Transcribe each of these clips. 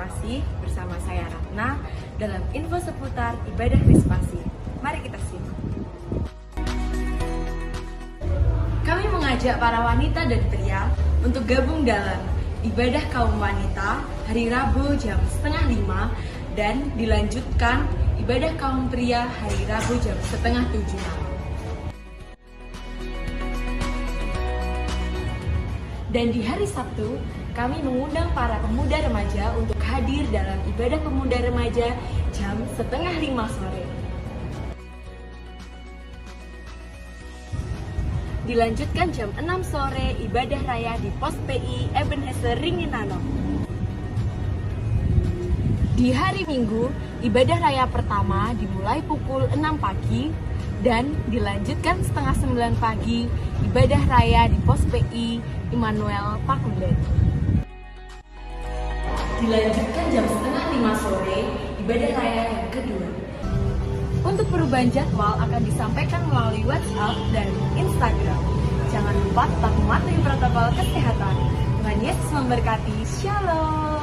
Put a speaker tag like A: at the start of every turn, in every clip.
A: Respasi bersama saya Ratna dalam info seputar ibadah Respasi. Mari kita simak. Kami mengajak para wanita dan pria untuk gabung dalam ibadah kaum wanita hari Rabu jam 4:30 dan dilanjutkan ibadah kaum pria hari Rabu jam 6:30 malam. Dan di hari Sabtu, kami mengundang para pemuda remaja untuk hadir dalam ibadah pemuda remaja jam 4:30 sore. Dilanjutkan jam 6 sore ibadah raya di Pos PI Ebenezer Ringinano. Di hari Minggu, ibadah raya pertama dimulai pukul 6 pagi dan dilanjutkan 8:30 pagi ibadah raya di Pos PI Immanuel Pakunden. Dilanjutkan jam 4:30 sore ibadah raya yang kedua. Untuk perubahan jadwal akan disampaikan melalui WhatsApp dan Instagram. Jangan lupa tetap mematuhi protokol kesehatan. Tuhan Yesus memberkati. Shalom.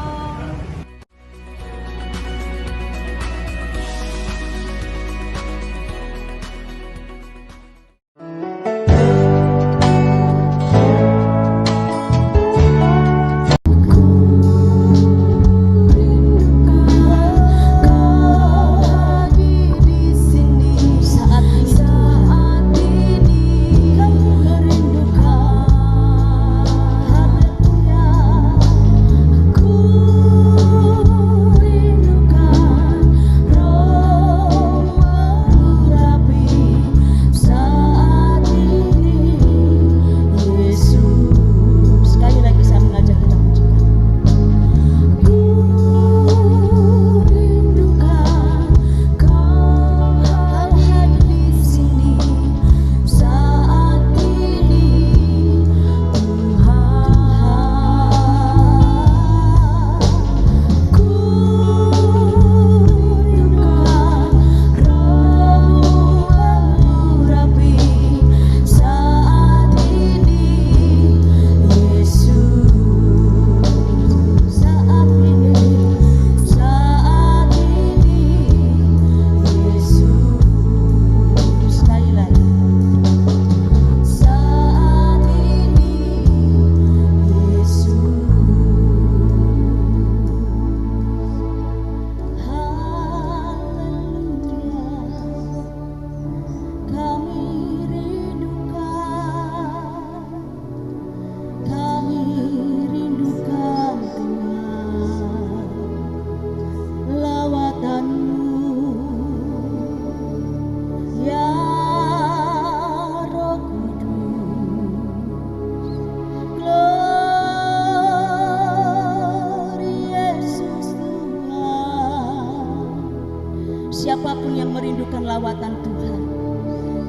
B: Siapapun yang merindukan lawatan Tuhan,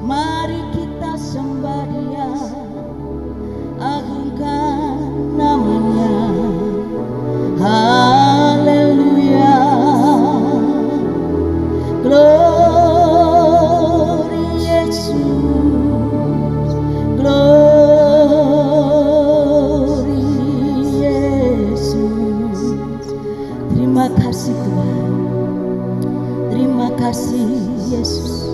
B: mari kita sembah Dia, agungkan namanya. Haleluya, glory Yesus, glory Yesus. Terima kasih Tuhan. Terima kasih Yesus.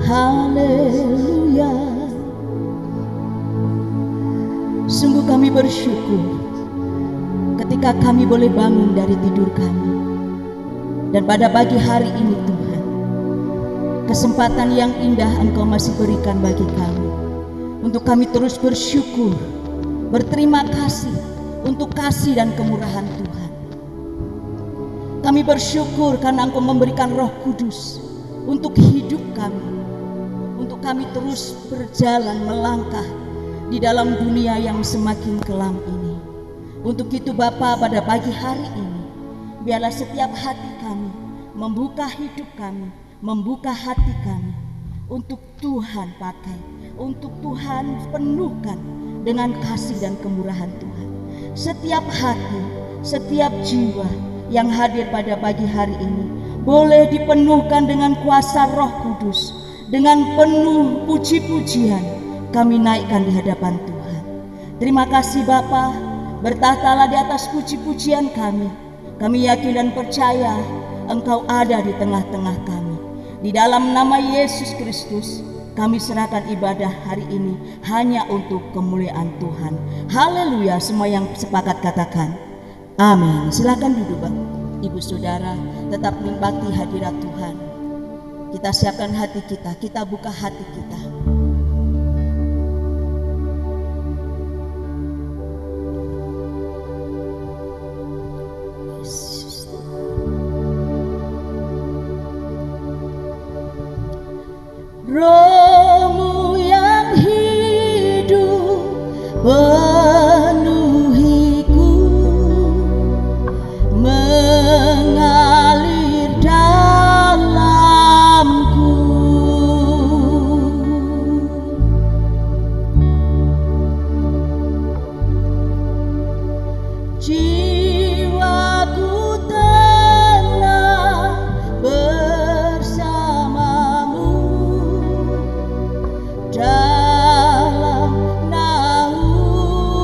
B: Haleluya. Sungguh kami bersyukur ketika kami boleh bangun dari tidur kami. Dan pada pagi hari ini Tuhan, kesempatan yang indah Engkau masih berikan bagi kami untuk kami terus bersyukur, berterima kasih untuk kasih dan kemurahan Tuhan. Kami bersyukur karena Engkau memberikan Roh Kudus untuk hidup kami, untuk kami terus berjalan melangkah di dalam dunia yang semakin kelam ini. Untuk itu Bapa, pada pagi hari ini biarlah setiap hati kami membuka hidup kami, membuka hati kami untuk Tuhan pakai, untuk Tuhan penuhkan dengan kasih dan kemurahan Tuhan. Setiap hati, setiap jiwa yang hadir pada pagi hari ini boleh dipenuhkan dengan kuasa Roh Kudus. Dengan penuh puji-pujian kami naikkan di hadapan Tuhan. Terima kasih Bapa, bertahtalah di atas puji-pujian kami. Kami yakin dan percaya Engkau ada di tengah-tengah kami. Di dalam nama Yesus Kristus, kami serahkan ibadah hari ini hanya untuk kemuliaan Tuhan. Haleluya. Semua yang sepakat katakan amin. Silakan duduk Bapak, Ibu Saudara, tetap nikmati hadirat Tuhan. Kita siapkan hati kita buka hati kita. Roh-Mu yang hidup penuhiku, mengalir dalamku. Jiwaku tenang bersamamu dalam naunganmu.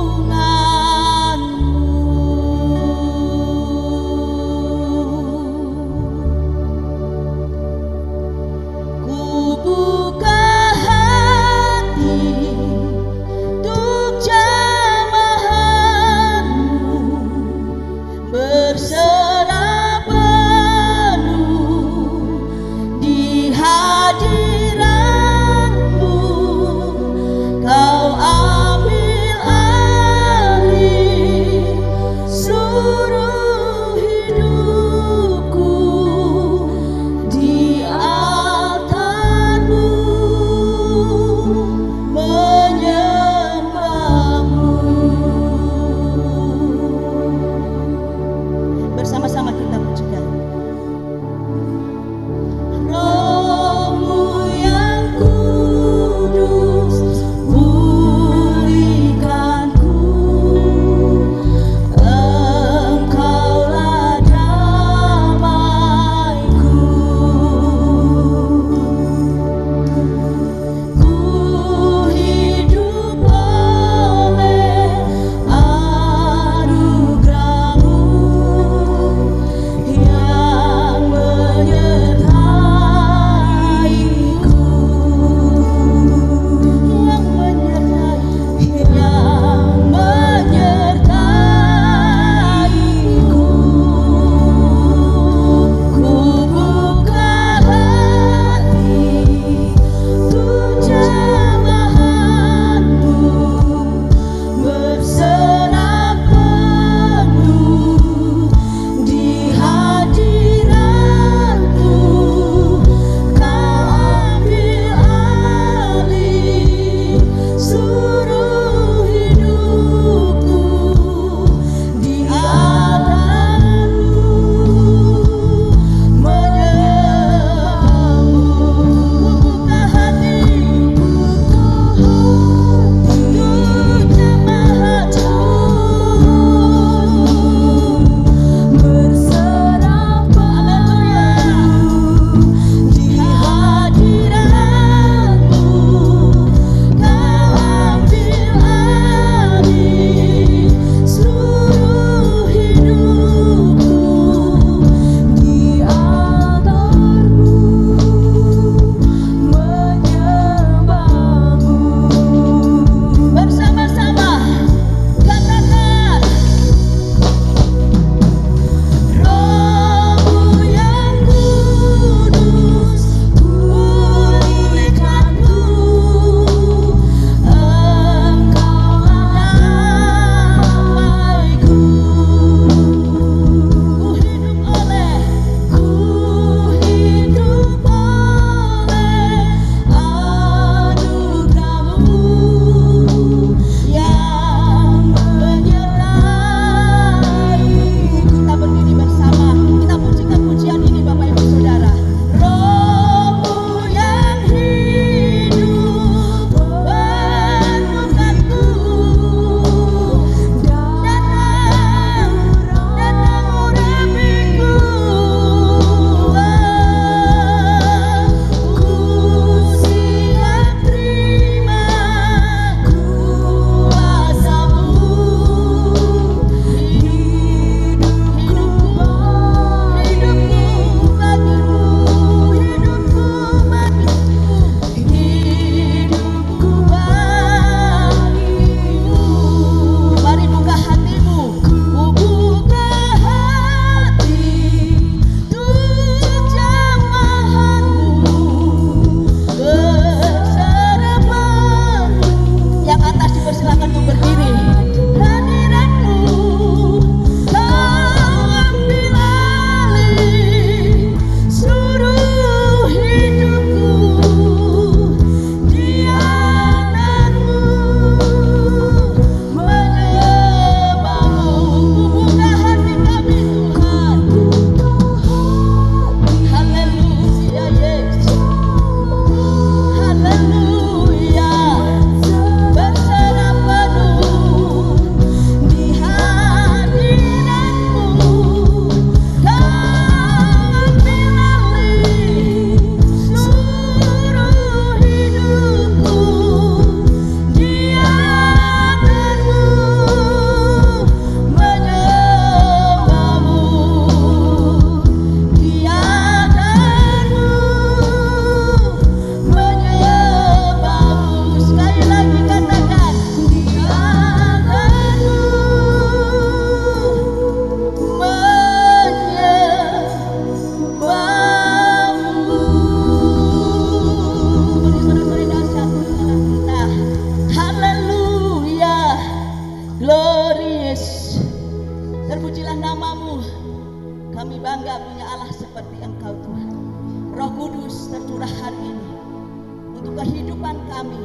B: kehidupan kami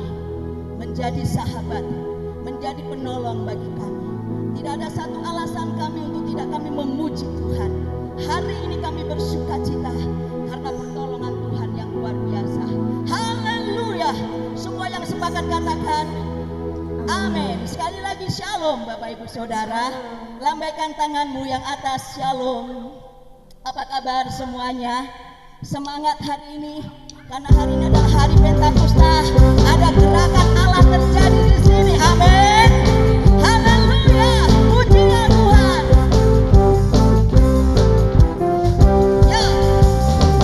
B: menjadi sahabat, menjadi penolong bagi kami. Tidak ada satu alasan kami untuk tidak kami memuji Tuhan. Hari ini kami bersuka cita karena pertolongan Tuhan yang luar biasa. Haleluya. Semua yang sepakat katakan amin. Sekali lagi shalom Bapak Ibu Saudara. Lambaikan tanganmu yang atas, shalom. Apa kabar semuanya? Semangat hari ini, karena hari ini adalah hari Pentakosta. Ada gerakan Allah terjadi di sini. Amin. Haleluya. Pujilah Tuhan. Ya,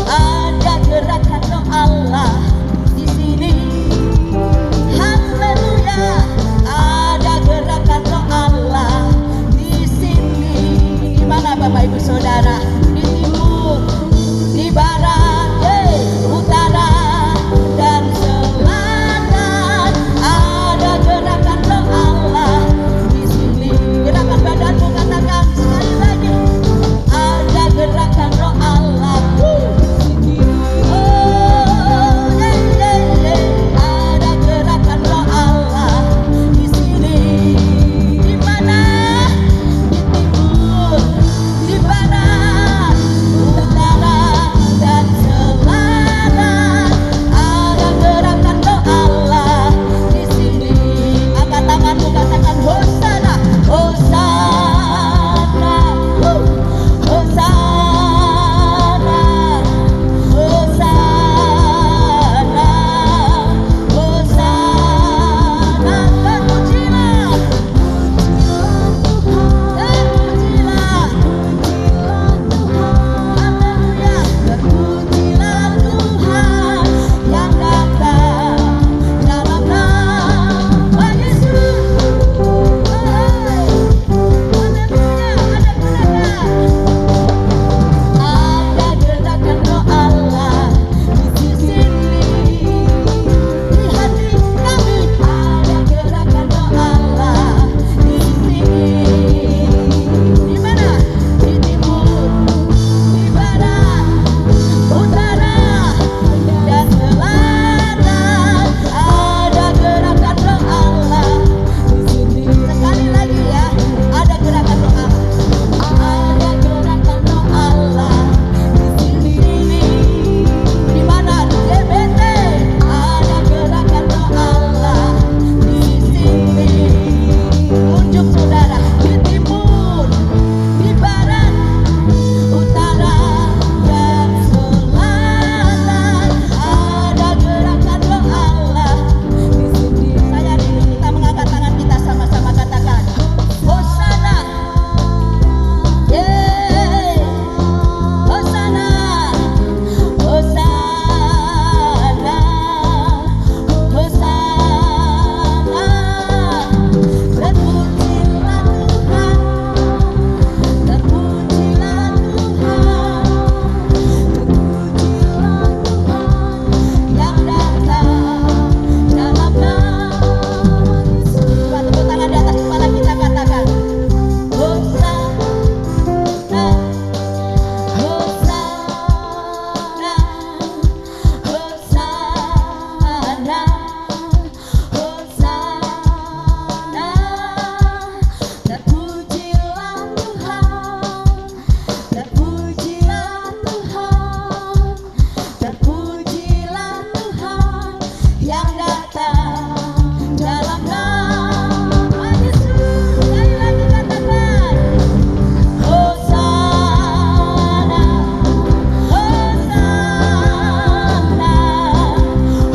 B: ada gerakan roh Allah di sini. Haleluya. Ada gerakan roh Allah di sini. Di mana Bapak Ibu Saudara? Di timur, di barat, utara dan selatan. Ada gerakan roh Allah di sini. Gerakan badanmu, katakan sekali lagi. Ada gerakan roh Allah di sini. Oh, ada gerakan roh Allah di sini. Di mana? Di timur, di barat, utara dan selatan. Ada gerakan roh Allah di sini. Angkat tanganmu, katakan Hosana, Hosana, Hosana, Hosana, Hosana. Terpujilah, terpujilah, haleluya. Terpujilah Tuhan yang datang dalam nama Yesus. Haleluya. Ada gerakan roh Allah di sini. Di hati kami ada gerakan roh Allah di sini. Di mana? Di timur, di barat, utara dan selatan. Ada gerakan roh Allah di sini. Sekali lagi ya, ada gerakan roh Allah. Ada gerakan roh Allah di sini. Di mana? Di GBT ada gerakan roh Allah di sini. Unjuk saudara, di timur, di barat, utara dan selatan. Ada gerakan roh Allah di sini. Saya rindu kita mengangkat tangan kita sama-sama, katakan Hosana. Yeay. Hosana, Hosana, Hosana. Terpujilah Tuhan, terpujilah Tuhan, terpujilah Tuhan yang datang dalam nama Yesus. Coba tepuk tangan di atas kepala kita, katakan Hosana, Hosana, Hosana, Hosana. Terpujilah Tuhan, terpujilah Tuhan, terpujilah Tuhan yang datang dalam nama Yesus. Sekali lagi katakan Hosana, Hosana,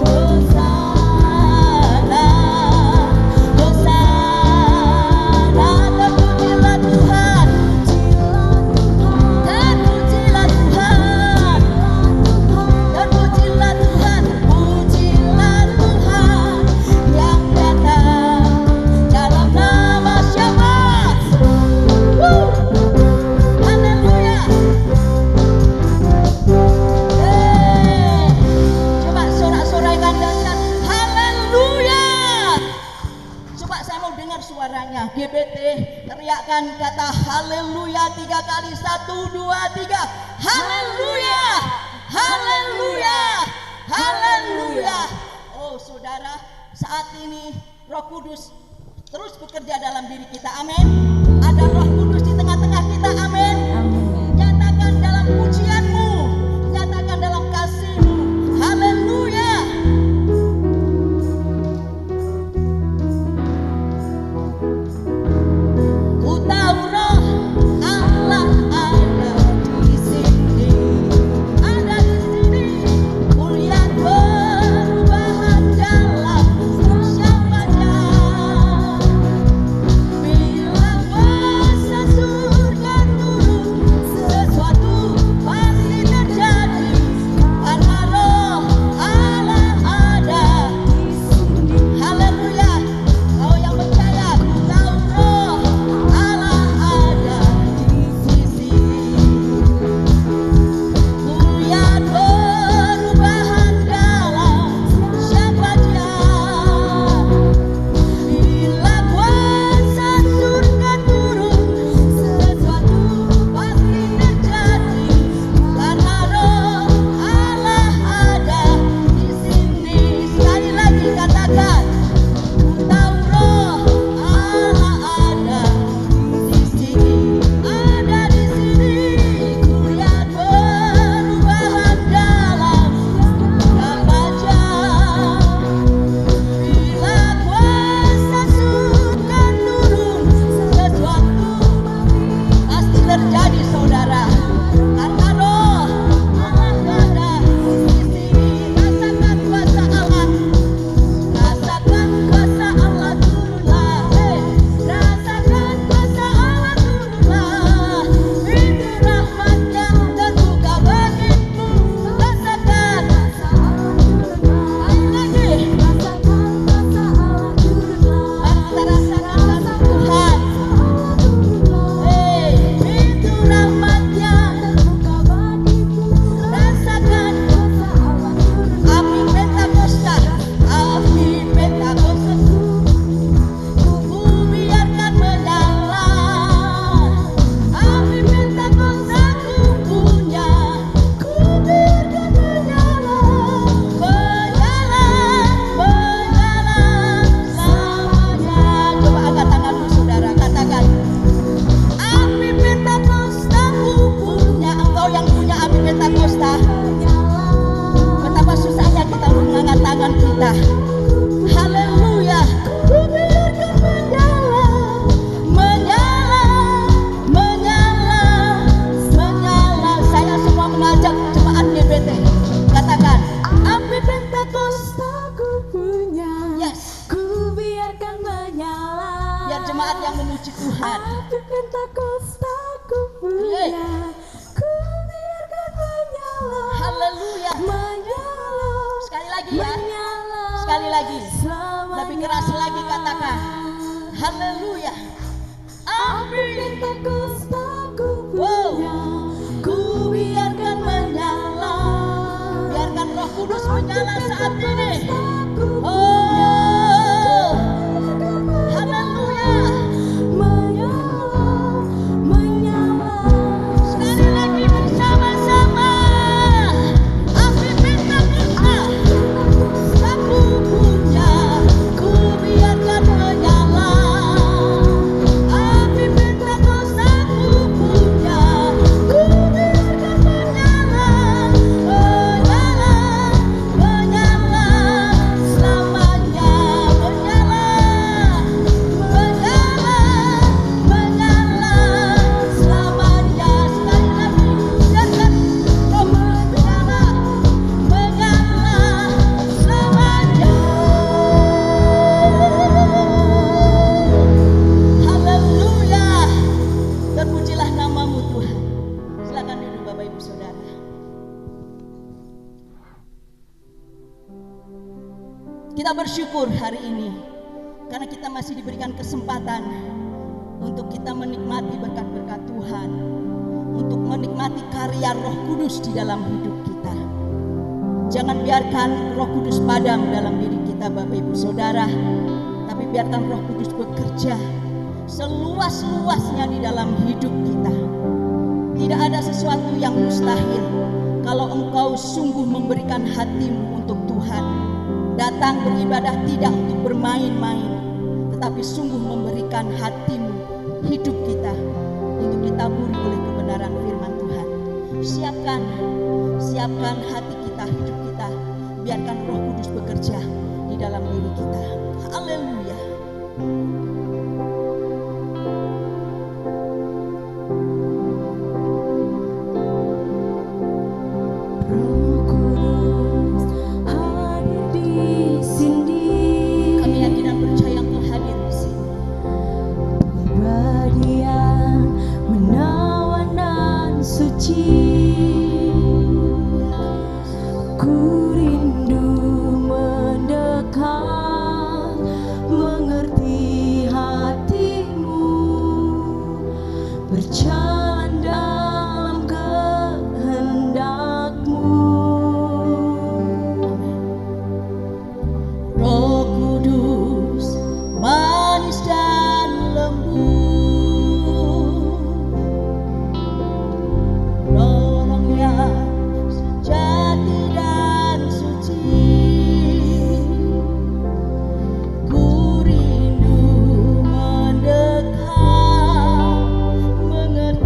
B: Hosana, Hosana. Terpujilah Tuhan, terpujilah Tuhan, terpujilah Tuhan, pujilah Tuhan yang datang dalam nama siapa? Haleluya. Coba sorak-sorai kandangkan haleluya. Coba saya mau dengar suaranya. GBT teriakkan kata haleluya 3 kali. 1, 2, 3. Haleluya, haleluya, haleluya. Oh saudara, saat ini Roh Kudus terus bekerja dalam diri kita. Amin. Ada Roh Kudus di tengah-tengah kita. Amin. Nyatakan dalam pujianmu, nyatakan dalam kasihmu. Haleluya. Ku tahu Roh Allah ada di sini, ada di sini. Ku lihat perubahan dalam siapanya. Bila kuasa surga turun, sesuatu pasti terjadi. Karena Roh Allah ada di sini. Haleluya. Kau yang percaya, ku tahu Roh Allah ada di sini. Ku lihat perubahan dalam siapa dia. Bila kuasa surga turun, sesuatu pasti terjadi. Karena Roh Allah ada di sini. Sekali lagi katakan, ku tahu Roh Allah ada di sini, ada di sini. Ku lihat perubahan dalam wajah. Bila kuasa surga turun, sesuatu pasti terjadi, saudara. Karena Roh Allah ada di sini. Rasakan kuasa Allah. Rasakan kuasa Allah turunlah. Rasakan kuasa Allah turunlah. Itu rahmatnya terbuka bagimu. Rasakan. Sekali lagi. Kita rasakan Tuhan. Itu rahmatnya. Rasakan api Pentakosta, api Pentakosta. Ku biarkan menyala, api Pentakosta ku punya. Ku biarkan menyala, menyala, menyala selamanya. Coba angkat tanganmu, saudara, katakan, api Pentakosta ku punya. Engkau yang punya api Pentakosta. Betapa susahnya kita mengangkat tangan kita. Haleluya. Ku biarkan menyala, menyala, menyala, menyala. Saya semua mengajak jemaat GBT. Katakan, api Pentakosta ku punya. Yes.
A: Ku biarkan menyala.
B: Biar jemaat yang memuji Tuhan.
A: Api Pentakosta ku punya. Ku biarkan menyala.
B: Haleluya.
A: Menyala.
B: Sekali lagi ya.
A: Menyala.
B: Sekali lagi.
A: Selamanya.
B: Lebih keras lagi katakan. Haleluya. Api
A: Pentakosta ku
B: Wow.
A: punya.
B: Ku biarkan menyala. Biarkan Roh Kudus menyala saat ini. Oh, haleluya.
A: Menyala, menyala.
B: Sekali lagi bersama-sama. Api Pentakosta aku punya. Ku biarkan menyala. Api Pentakosta aku punya. Ku biarkan menyala, menyala, menyala selamanya. Menyala, menyala, menyala selamanya. Sekali lagi, biarkan Roh menyala, menyala selamanya. Haleluya. Terpujilah namamu Tuhan. Silakan duduk Bapak Ibu Saudara. Kita bersyukur hari ini karena kita masih diberikan kesempatan untuk kita menikmati berkat-berkat Tuhan, untuk menikmati karya Roh Kudus di dalam hidup kita. Jangan biarkan Roh Kudus padam dalam diri kita Bapak Ibu Saudara, tapi biarkan Roh Kudus bekerja seluas-luasnya di dalam hidup kita. Tidak ada sesuatu yang mustahil kalau engkau sungguh memberikan hatimu untuk Tuhan. datang beribadah tidak untuk bermain-main, tetapi sungguh memberikan hatimu, hidup kita, untuk ditaburi oleh kebenaran firman Tuhan. Siapkan hati kita, hidup kita, biarkan Roh Kudus bekerja di dalam diri kita. Haleluya.
A: Roh Kudus hadir di sini.
B: Kami yakin dan percaya Engkau hadir di sini.
A: Pribadi yang menawan dan suci. Ku rindu mendekat, mengerti hatimu, berjalan dalam kehendakmu.
B: Roh Kudus manis dan lembut, Roh yang sejati dan suci. Ku rindu mendekat, mengerti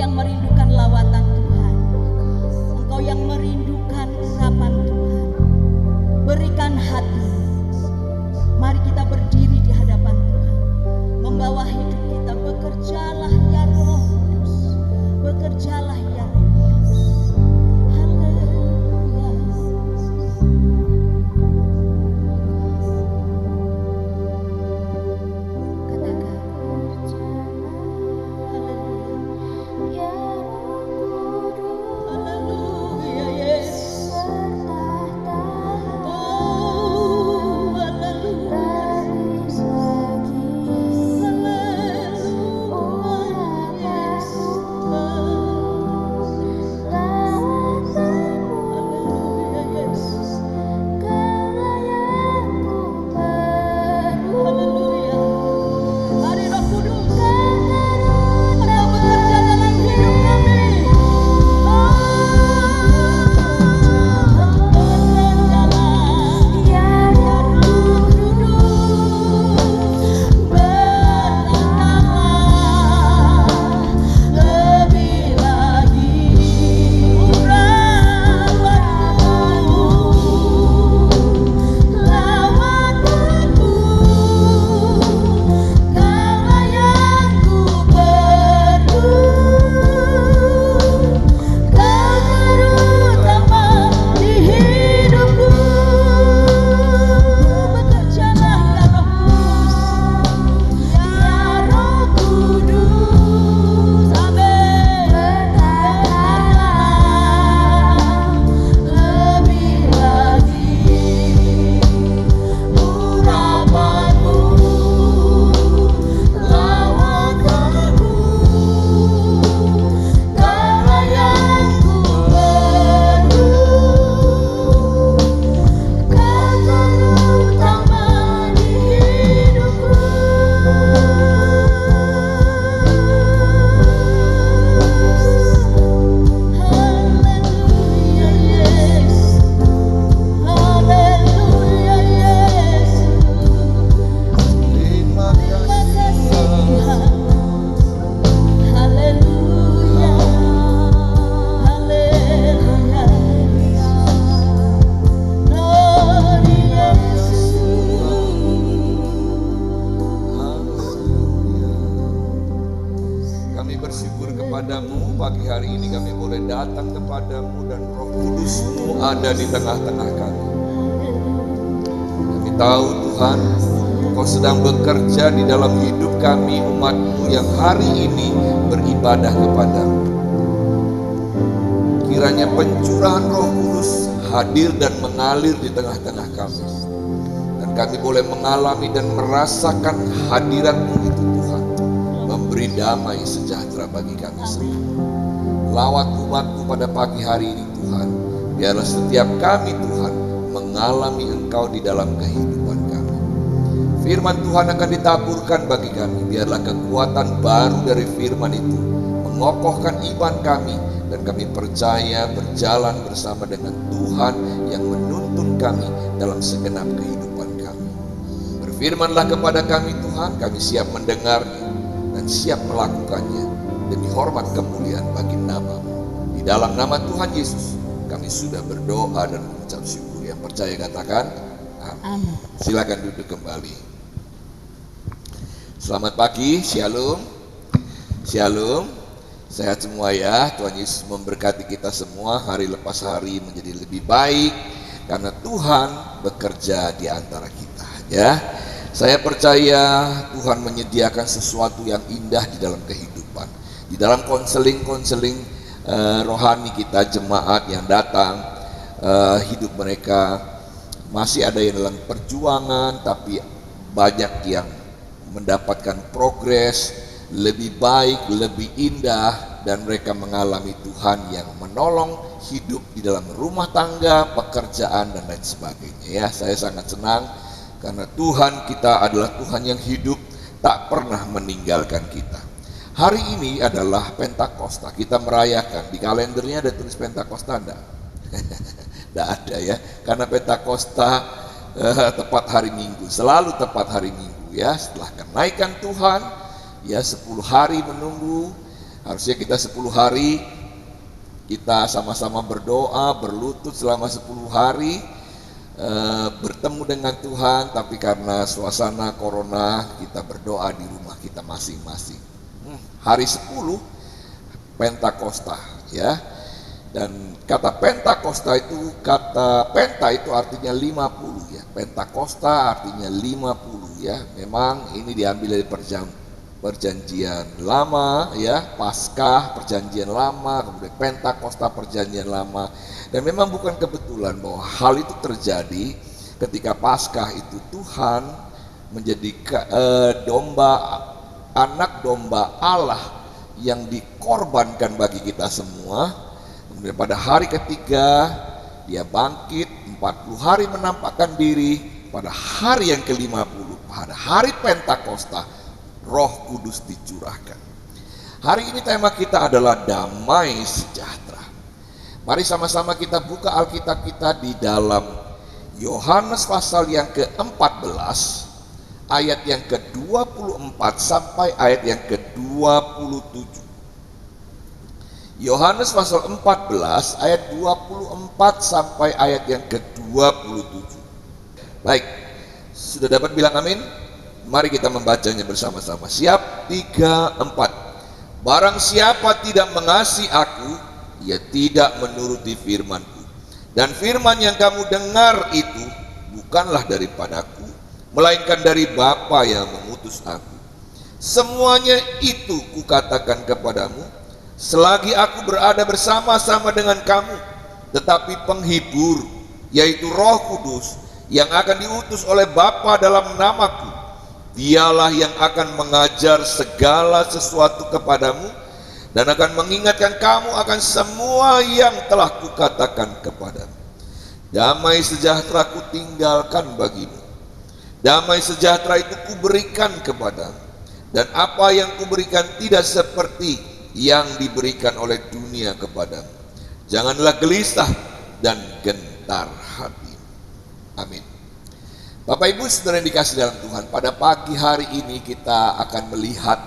B: yang merindukan lawatan Tuhan, Engkau yang merindukan urapan Tuhan, berikan hati. Mari kita berdiri di hadapan Tuhan, membawa hidup kita. Bekerjalah ya Roh Kudus, bekerjalah ya Roh Kudus. Haleluya. Katakan haleluya. Haleluya Yesus. Oh haleluya.
C: Kepadamu pagi hari ini kami boleh datang kepadamu dan Roh Kudus-Mu ada di tengah-tengah kami. Kami tahu Tuhan, Kau sedang bekerja di dalam hidup kami umat-Mu yang hari ini beribadah kepadamu. Kiranya pencurahan Roh Kudus hadir dan mengalir di tengah-tengah kami. Dan kami boleh mengalami dan merasakan hadirat-Mu itu Tuhan, memberi damai sejahtera bagi kami semua. Lawat umat-Mu pada pagi hari ini Tuhan, biarlah setiap kami Tuhan mengalami Engkau di dalam kehidupan kami. Firman Tuhan akan ditaburkan bagi kami, biarlah kekuatan baru dari firman itu mengokohkan iman kami, dan kami percaya berjalan bersama dengan Tuhan yang menuntun kami dalam segenap kehidupan kami. Berfirmanlah kepada kami Tuhan, kami siap mendengarnya dan siap melakukannya demi hormat kemuliaan bagi nama-Mu. Di dalam nama Tuhan Yesus kami sudah berdoa dan mengucap syukur. Yang percaya katakan amin. Silakan duduk kembali. Selamat pagi, shalom. Shalom. Sehat semua ya. Tuhan Yesus memberkati kita semua hari lepas hari menjadi lebih baik karena Tuhan bekerja di antara kita ya. Saya percaya Tuhan menyediakan sesuatu yang indah di dalam kehidupan. Di dalam konseling-konseling rohani kita, jemaat yang datang, hidup mereka masih ada yang dalam perjuangan, tapi banyak yang mendapatkan progres lebih baik, lebih indah, dan mereka mengalami Tuhan yang menolong hidup di dalam rumah tangga, pekerjaan, dan lain sebagainya ya. Saya sangat senang karena Tuhan kita adalah Tuhan yang hidup, tak pernah meninggalkan kita. Hari ini adalah Pentakosta, kita merayakan. Di kalendernya ada tulis Pentakosta enggak? Enggak ada ya, karena Pentakosta tepat hari Minggu, selalu tepat hari Minggu ya. Setelah kenaikan Tuhan ya, 10 hari menunggu Harusnya kita 10 hari kita sama-sama berdoa, berlutut selama 10 hari, bertemu dengan Tuhan, tapi karena suasana corona kita berdoa di rumah kita masing-masing. Hari 10 Pentakosta, ya. Dan kata Pentakosta itu, kata penta itu artinya 50, ya. Pentakosta artinya 50, ya. Memang ini diambil dari perjanjian lama, ya. Paskah perjanjian lama, kemudian Pentakosta perjanjian lama. Dan memang bukan kebetulan bahwa hal itu terjadi ketika Paskah itu Tuhan menjadi anak domba Allah yang dikorbankan bagi kita semua. Kemudian pada hari ketiga dia bangkit, 40 hari menampakkan diri. Pada hari yang ke-50, pada hari Pentakosta, Roh Kudus dicurahkan. Hari ini tema kita adalah damai sejahtera. Mari sama-sama kita buka Alkitab kita di dalam Yohanes pasal yang ke-14, ayat yang ke-24 sampai ayat yang ke-27. Yohanes pasal 14 ayat 24 sampai ayat yang ke-27. Baik, sudah dapat bilang amin? Mari kita membacanya bersama-sama. Siap? 3, 4. Barang siapa tidak mengasihi aku, ia tidak menuruti firman-Ku. Dan firman yang kamu dengar itu bukanlah daripadaku, melainkan dari Bapa yang mengutus aku. Semuanya itu kukatakan kepadamu selagi aku berada bersama-sama dengan kamu. Tetapi penghibur, yaitu Roh Kudus, yang akan diutus oleh Bapa dalam namaku, dialah yang akan mengajar segala sesuatu kepadamu dan akan mengingatkan kamu akan semua yang telah kukatakan kepadamu. Damai sejahtera kutinggalkan bagimu, damai sejahtera itu kuberikan kepadamu, dan apa yang kuberikan tidak seperti yang diberikan oleh dunia kepadamu. Janganlah gelisah dan gentar hati. Amin. Bapak Ibu Saudara yang dikasih dalam Tuhan, pada pagi hari ini kita akan melihat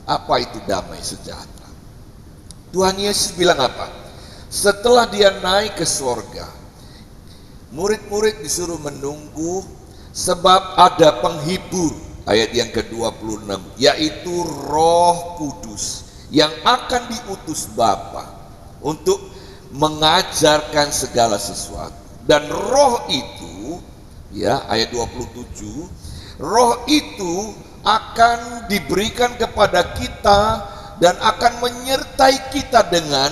C: apa itu damai sejahtera. Tuhan Yesus bilang apa? Setelah dia naik ke sorga, murid-murid disuruh menunggu sebab ada penghibur, ayat yang ke-26, yaitu Roh Kudus yang akan diutus Bapa untuk mengajarkan segala sesuatu. Dan roh itu, ya, ayat 27, roh itu akan diberikan kepada kita dan akan menyertai kita dengan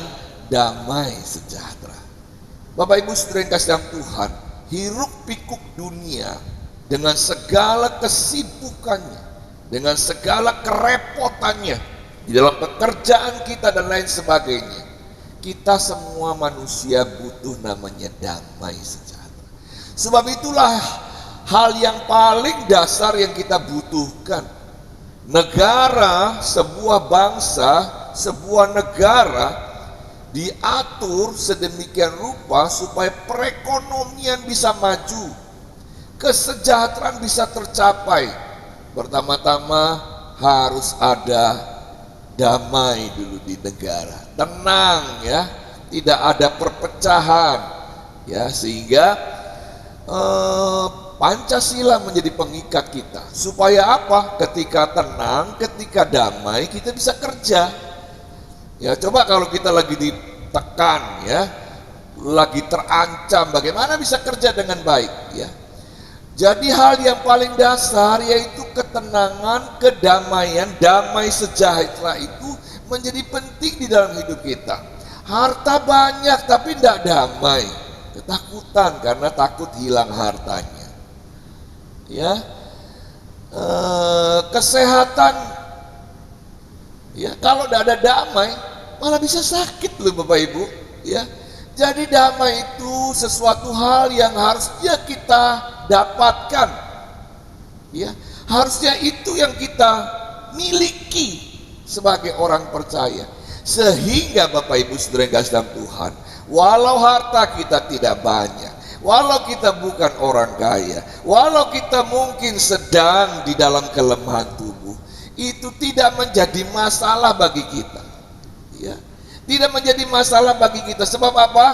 C: damai sejahtera. Bapak Ibu Saudara yang kasih dalam Tuhan, hiruk pikuk dunia dengan segala kesibukannya, dengan segala kerepotannya di dalam pekerjaan kita dan lain sebagainya, kita semua manusia butuh namanya damai sejahtera. Sebab itulah hal yang paling dasar yang kita butuhkan. Negara, sebuah bangsa, sebuah negara diatur sedemikian rupa supaya perekonomian bisa maju, kesejahteraan bisa tercapai. Pertama-tama harus ada damai dulu di negara, tenang, ya, tidak ada perpecahan, ya, sehingga Pancasila menjadi pengikat kita. Supaya apa? Ketika tenang, ketika damai, kita bisa kerja. Ya, coba kalau kita lagi ditekan, ya, lagi terancam, bagaimana bisa kerja dengan baik, ya? Jadi hal yang paling dasar yaitu ketenangan, kedamaian, damai sejahtera itu menjadi penting di dalam hidup kita. Harta banyak tapi tidak damai, ketakutan karena takut hilang hartanya. Ya, kesehatan, ya, kalau tidak ada damai malah bisa sakit loh Bapak Ibu. Ya, jadi damai itu sesuatu hal yang harusnya kita dapatkan, ya, harusnya itu yang kita miliki sebagai orang percaya. Sehingga Bapak Ibu Saudara yang kasih dalam Tuhan, walau harta kita tidak banyak, walau kita bukan orang kaya, walau kita mungkin sedang di dalam kelemahan tubuh, itu tidak menjadi masalah bagi kita. Ya. Tidak menjadi masalah bagi kita. Sebab apa?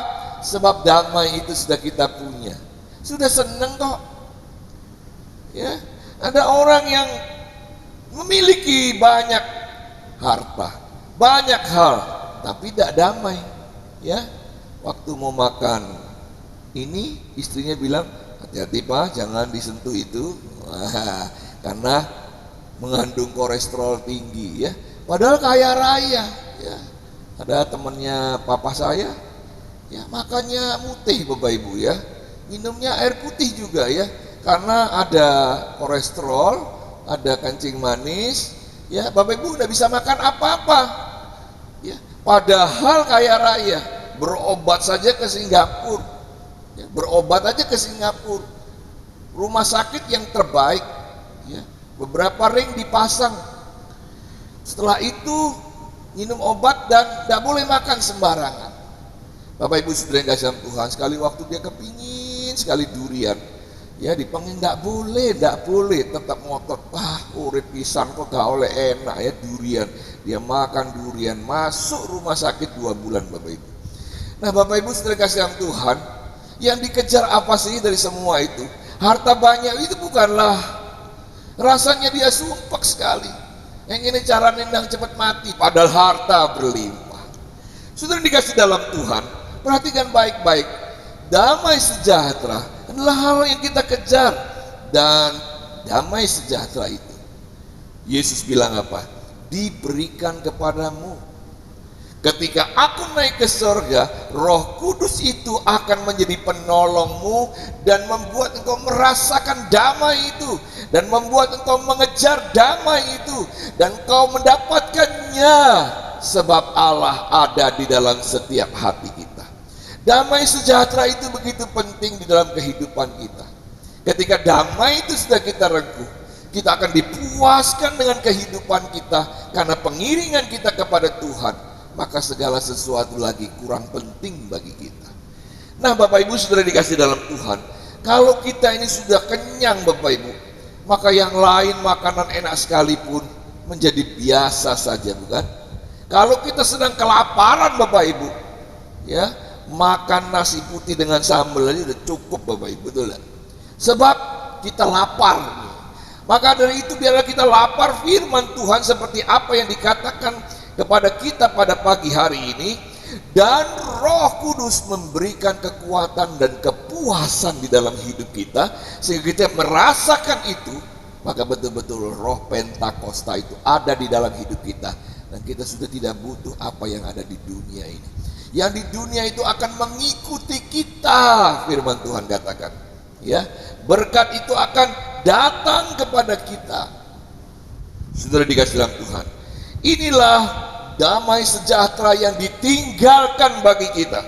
C: Sebab damai itu sudah kita punya. Sudah senang kok. Ya. Ada orang yang memiliki banyak harta, banyak hal, tapi tidak damai. Ya. Waktu mau makan ini, istrinya bilang, hati-hati Pak, jangan disentuh itu. Wah, karena mengandung kolesterol tinggi ya. Padahal kaya raya ya. Ada temannya papa saya ya, makannya mutih Bapak Ibu ya. Minumnya air putih juga ya. Karena ada kolesterol, ada kencing manis ya. Bapak Ibu udah bisa makan apa-apa ya. Padahal kaya raya, berobat saja ke Singapura ya. Berobat aja ke Singapura, rumah sakit yang terbaik ya. Beberapa ring dipasang. Setelah itu minum obat dan tidak boleh makan sembarangan. Bapak Ibu saudara yang kasih Tuhan, sekali waktu dia kepingin sekali durian ya, dipanggil tidak boleh, tetap ngotot. Wah, urip pisan kok gak oleh enak ya durian. Dia makan durian, masuk rumah sakit 2 bulan Bapak Ibu. Nah Bapak Ibu saudara kasih Tuhan, yang dikejar apa sih dari semua itu? Harta banyak itu bukanlah, rasanya dia sumpek sekali. Yang ini cara nendang cepat mati, padahal harta berlimpah. Saudara dikasih dalam Tuhan, perhatikan baik-baik. Damai sejahtera adalah hal yang kita kejar. Dan damai sejahtera itu, Yesus bilang apa? Diberikan kepadamu. Ketika aku naik ke surga, Roh Kudus itu akan menjadi penolongmu dan membuat engkau merasakan damai itu, dan membuat engkau mengejar damai itu, dan engkau mendapatkannya, sebab Allah ada di dalam setiap hati kita. Damai sejahtera itu begitu penting di dalam kehidupan kita. Ketika damai itu sudah kita rengkuh, kita akan dipuaskan dengan kehidupan kita karena pengiringan kita kepada Tuhan. Maka segala sesuatu lagi kurang penting bagi kita. Nah Bapak Ibu saudara dikasih dalam Tuhan, kalau kita ini sudah kenyang Bapak Ibu, maka yang lain makanan enak sekalipun menjadi biasa saja, bukan? Kalau kita sedang kelaparan Bapak Ibu ya, makan nasi putih dengan sambal aja udah cukup Bapak Ibu, betul gak? Sebab kita lapar. Maka dari itu biarlah kita lapar firman Tuhan seperti apa yang dikatakan kepada kita pada pagi hari ini, dan Roh Kudus memberikan kekuatan dan kepuasan di dalam hidup kita sehingga kita merasakan itu. Maka betul-betul roh Pentakosta itu ada di dalam hidup kita, dan kita sudah tidak butuh apa yang ada di dunia ini. Yang di dunia itu akan mengikuti kita, firman Tuhan katakan ya. Berkat itu akan datang kepada kita. Saudara dikasih dalam Tuhan, inilah damai sejahtera yang ditinggalkan bagi kita.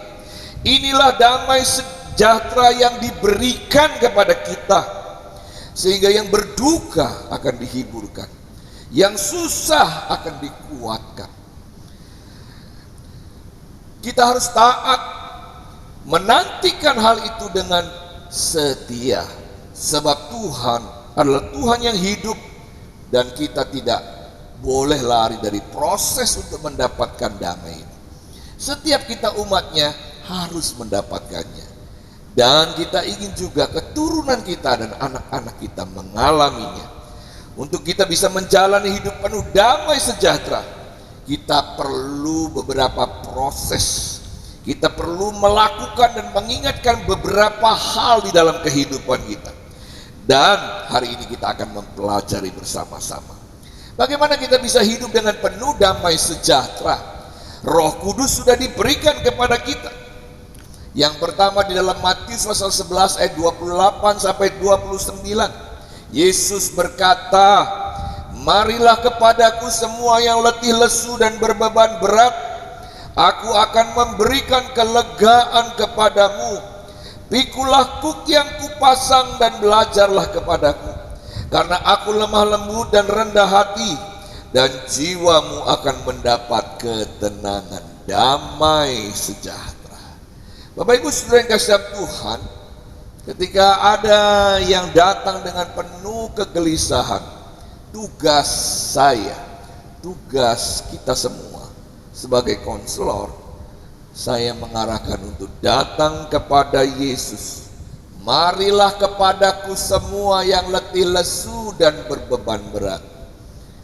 C: Inilah damai sejahtera yang diberikan kepada kita, sehingga yang berduka akan dihiburkan, yang susah akan dikuatkan. Kita harus taat, menantikan hal itu dengan setia, sebab Tuhan adalah Tuhan yang hidup, dan kita tidak boleh lari dari proses untuk mendapatkan damai. Setiap kita umatnya harus mendapatkannya, dan kita ingin juga keturunan kita dan anak-anak kita mengalaminya. Untuk kita bisa menjalani hidup penuh damai sejahtera, kita perlu beberapa proses. Kita perlu melakukan dan mengingatkan beberapa hal di dalam kehidupan kita, dan hari ini kita akan mempelajari bersama-sama bagaimana kita bisa hidup dengan penuh damai sejahtera. Roh Kudus sudah diberikan kepada kita. Yang pertama di dalam Matius pasal 11 ayat 28 sampai 29. Yesus berkata, "Marilah kepadaku semua yang letih lesu dan berbeban berat, aku akan memberikan kelegaan kepadamu. Pikulah kuk yang kupasang dan belajarlah kepadaku, karena aku lemah lembut dan rendah hati, dan jiwamu akan mendapat ketenangan." Damai sejahtera. Bapak Ibu saudara yang kasih Tuhan, ketika ada yang datang dengan penuh kegelisahan, tugas saya, tugas kita semua sebagai konselor, saya mengarahkan untuk datang kepada Yesus. Marilah kepadaku semua yang letih lesu dan berbeban berat.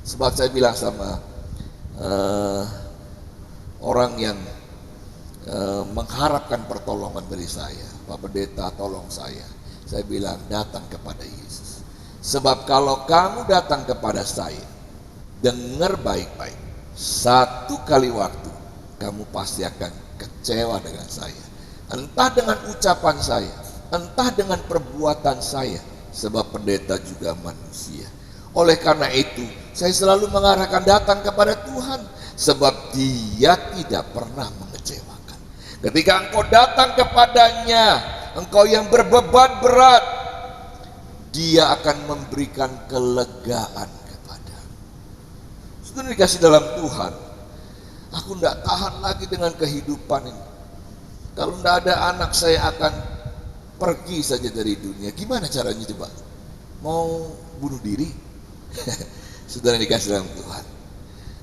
C: Sebab saya bilang sama orang yang mengharapkan pertolongan dari saya, Pak Pendeta tolong saya bilang datang kepada Yesus. Sebab kalau kamu datang kepada saya, dengar baik-baik, satu kali waktu kamu pasti akan kecewa dengan saya, entah dengan ucapan saya, entah dengan perbuatan saya, sebab pendeta juga manusia. Oleh karena itu saya selalu mengarahkan datang kepada Tuhan, sebab Dia tidak pernah mengecewakan. Ketika engkau datang kepadanya, engkau yang berbeban berat, Dia akan memberikan kelegaan kepadamu. Sudah dikasih dalam Tuhan, aku tidak tahan lagi dengan kehidupan ini. Kalau tidak ada anak, saya akan pergi saja dari dunia. Gimana caranya coba? Mau bunuh diri? Sudah dikasih dalam Tuhan.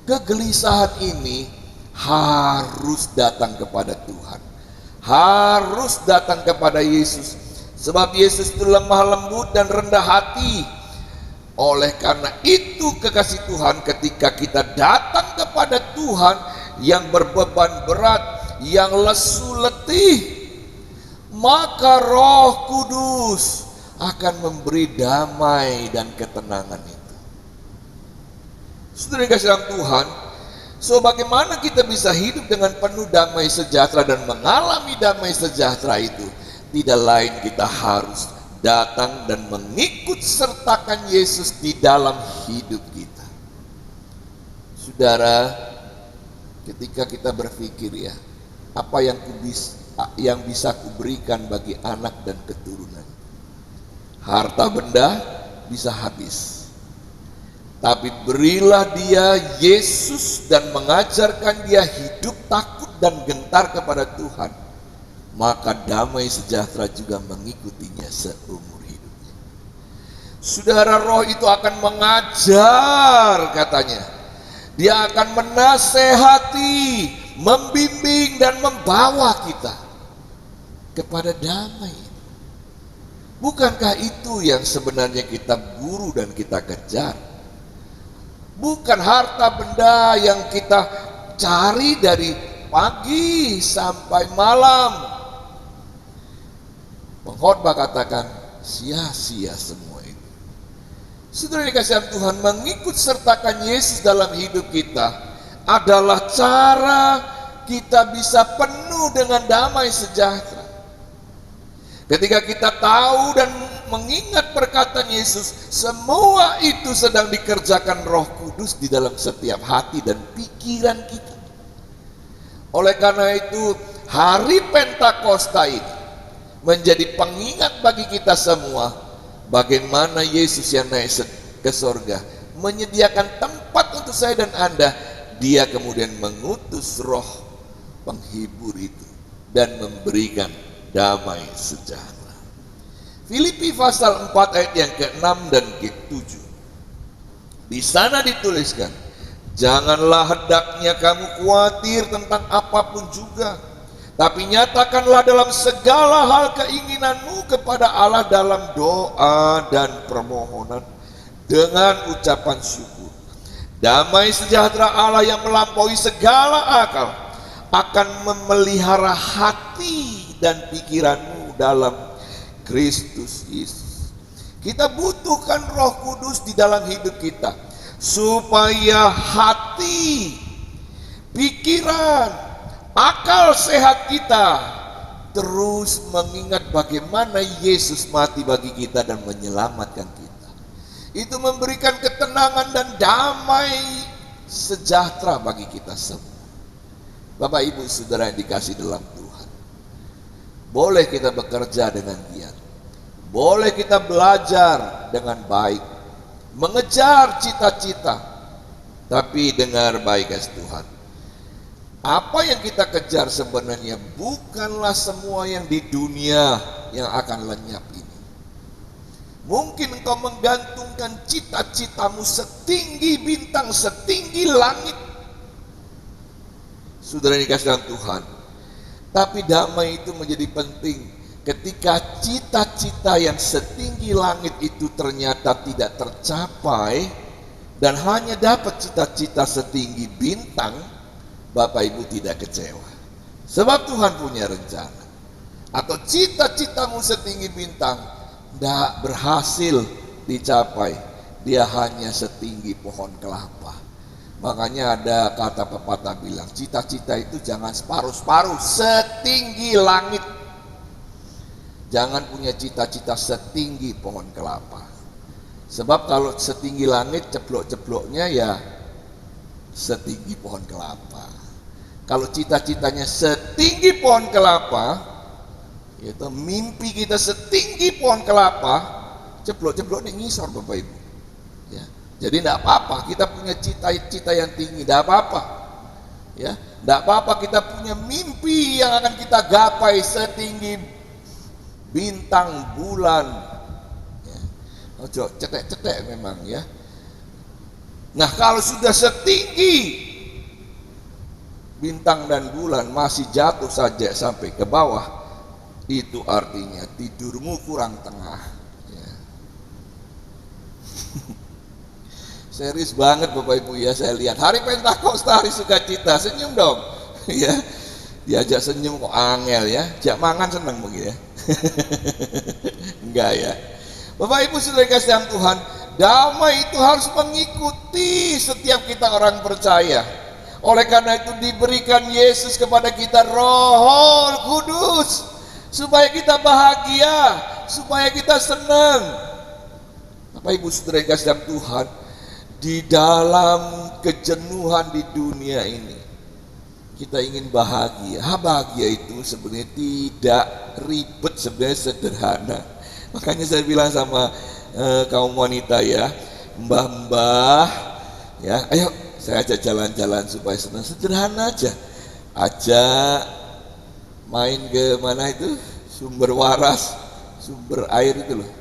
C: Kegelisahan ini harus datang kepada Tuhan, harus datang kepada Yesus. Sebab Yesus itu lemah lembut dan rendah hati. Oleh karena itu kekasih Tuhan, ketika kita datang kepada Tuhan yang berbeban berat, yang lesu letih, maka Roh Kudus akan memberi damai dan ketenangan itu. Saudara dikasih dalam Tuhan, so bagaimana kita bisa hidup dengan penuh damai sejahtera dan mengalami damai sejahtera itu? Tidak lain kita harus datang dan mengikut sertakan Yesus di dalam hidup kita. Saudara, ketika kita berpikir ya, apa yang bisa kuberikan bagi anak dan keturunan? Harta benda bisa habis, tapi berilah dia Yesus dan mengajarkan dia hidup takut dan gentar kepada Tuhan, maka damai sejahtera juga mengikutinya seumur hidupnya. Saudara, Roh itu akan mengajar katanya. Dia akan menasehati, membimbing dan membawa kita kepada damai. Bukankah itu yang sebenarnya kita buru dan kita kejar? Bukan harta benda yang kita cari dari pagi sampai malam. Pengkhotbah katakan sia-sia semua itu. Saudara dikasih Tuhan, mengikut sertakan Yesus dalam hidup kita adalah cara kita bisa penuh dengan damai sejahtera. Ketika kita tahu dan mengingat perkataan Yesus, semua itu sedang dikerjakan Roh Kudus di dalam setiap hati dan pikiran kita. Oleh karena itu, hari Pentakosta ini menjadi pengingat bagi kita semua bagaimana Yesus yang naik ke sorga menyediakan tempat untuk saya dan Anda. Dia kemudian mengutus Roh penghibur itu dan memberikan damai sejahtera. Filipi pasal 4 ayat yang ke-6 dan ke-7. Di sana dituliskan, janganlah hendaknya kamu khawatir tentang apapun juga, tapi nyatakanlah dalam segala hal keinginanmu kepada Allah dalam doa dan permohonan dengan ucapan syukur. Damai sejahtera Allah yang melampaui segala akal akan memelihara hati dan pikiranmu dalam Kristus Yesus. Kita butuhkan Roh Kudus di dalam hidup kita supaya hati, pikiran, akal sehat kita terus mengingat bagaimana Yesus mati bagi kita dan menyelamatkan kita. Itu memberikan ketenangan dan damai sejahtera bagi kita semua. Bapak Ibu Saudara yang dikasih dalam Tuhan, boleh kita bekerja dengan giat, boleh kita belajar dengan baik, mengejar cita-cita, tapi dengar baik guys Tuhan, apa yang kita kejar sebenarnya bukanlah semua yang di dunia yang akan lenyap ini. Mungkin engkau menggantungkan cita-citamu setinggi bintang, setinggi langit, saudara yang dikasih dalam Tuhan. Tapi damai itu menjadi penting ketika cita-cita yang setinggi langit itu ternyata tidak tercapai dan hanya dapat cita-cita setinggi bintang, Bapak Ibu tidak kecewa. Sebab Tuhan punya rencana. Atau cita-citamu setinggi bintang tidak berhasil dicapai, dia hanya setinggi pohon kelapa. Makanya ada kata pepatah bilang, cita-cita itu jangan separuh-separuh, setinggi langit. Jangan punya cita-cita setinggi pohon kelapa. Sebab kalau setinggi langit, ceplok-ceploknya ya setinggi pohon kelapa. Kalau cita-citanya setinggi pohon kelapa, yaitu mimpi kita setinggi pohon kelapa, ceplok-ceploknya ngisor Bapak Ibu. Ya. Jadi tidak apa-apa kita punya cita-cita yang tinggi, tidak apa-apa. Ya, tidak apa-apa kita punya mimpi yang akan kita gapai setinggi bintang bulan. Ya. Ojo cetek-cetek memang ya. Nah kalau sudah setinggi bintang dan bulan masih jatuh saja sampai ke bawah, itu artinya tidurmu kurang tengah ya. Serius banget Bapak Ibu ya, saya lihat hari Pentakosta, hari sukacita, senyum dong ya, diajak senyum kok angel ya, jak mangan seneng mungkin ya. Enggak ya Bapak Ibu sudah dikasih dalam Tuhan, damai itu harus mengikuti setiap kita orang percaya. Oleh karena itu diberikan Yesus kepada kita Roh Kudus supaya kita bahagia, supaya kita senang. Bapak Ibu saudara yang kasih dalam Tuhan, di dalam kejenuhan di dunia ini kita ingin bahagia. Bahagia itu sebenarnya tidak ribet, sebenarnya sederhana. Makanya saya bilang sama kaum wanita ya, mbah-mbah ya, ayo saya ajak jalan-jalan supaya senang, sederhana aja. Ajak main ke mana itu, sumber waras, sumber air itu loh.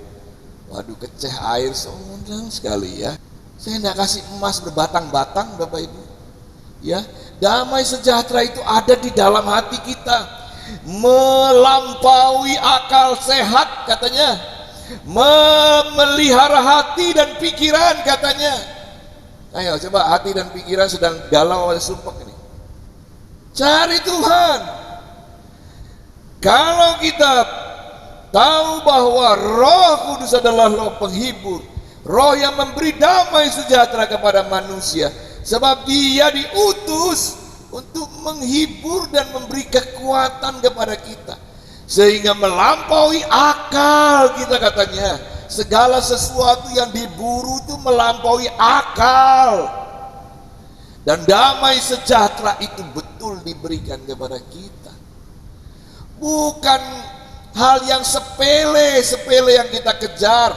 C: Waduh keceh air, senang sekali ya. Saya tidak kasih emas berbatang-batang Bapak Ibu ya. Damai sejahtera itu ada di dalam hati kita, melampaui akal sehat katanya, memelihara hati dan pikiran katanya. Ayo coba hati dan pikiran sedang galau oleh sumpek ini, cari Tuhan. Kalau kita tahu bahwa Roh Kudus adalah Roh penghibur, Roh yang memberi damai sejahtera kepada manusia, sebab Dia diutus untuk menghibur dan memberi kekuatan kepada kita, sehingga melampaui akal kita katanya. Segala sesuatu yang diburu itu melampaui akal. Dan damai sejahtera itu betul diberikan kepada kita. Bukan hal yang sepele yang kita kejar.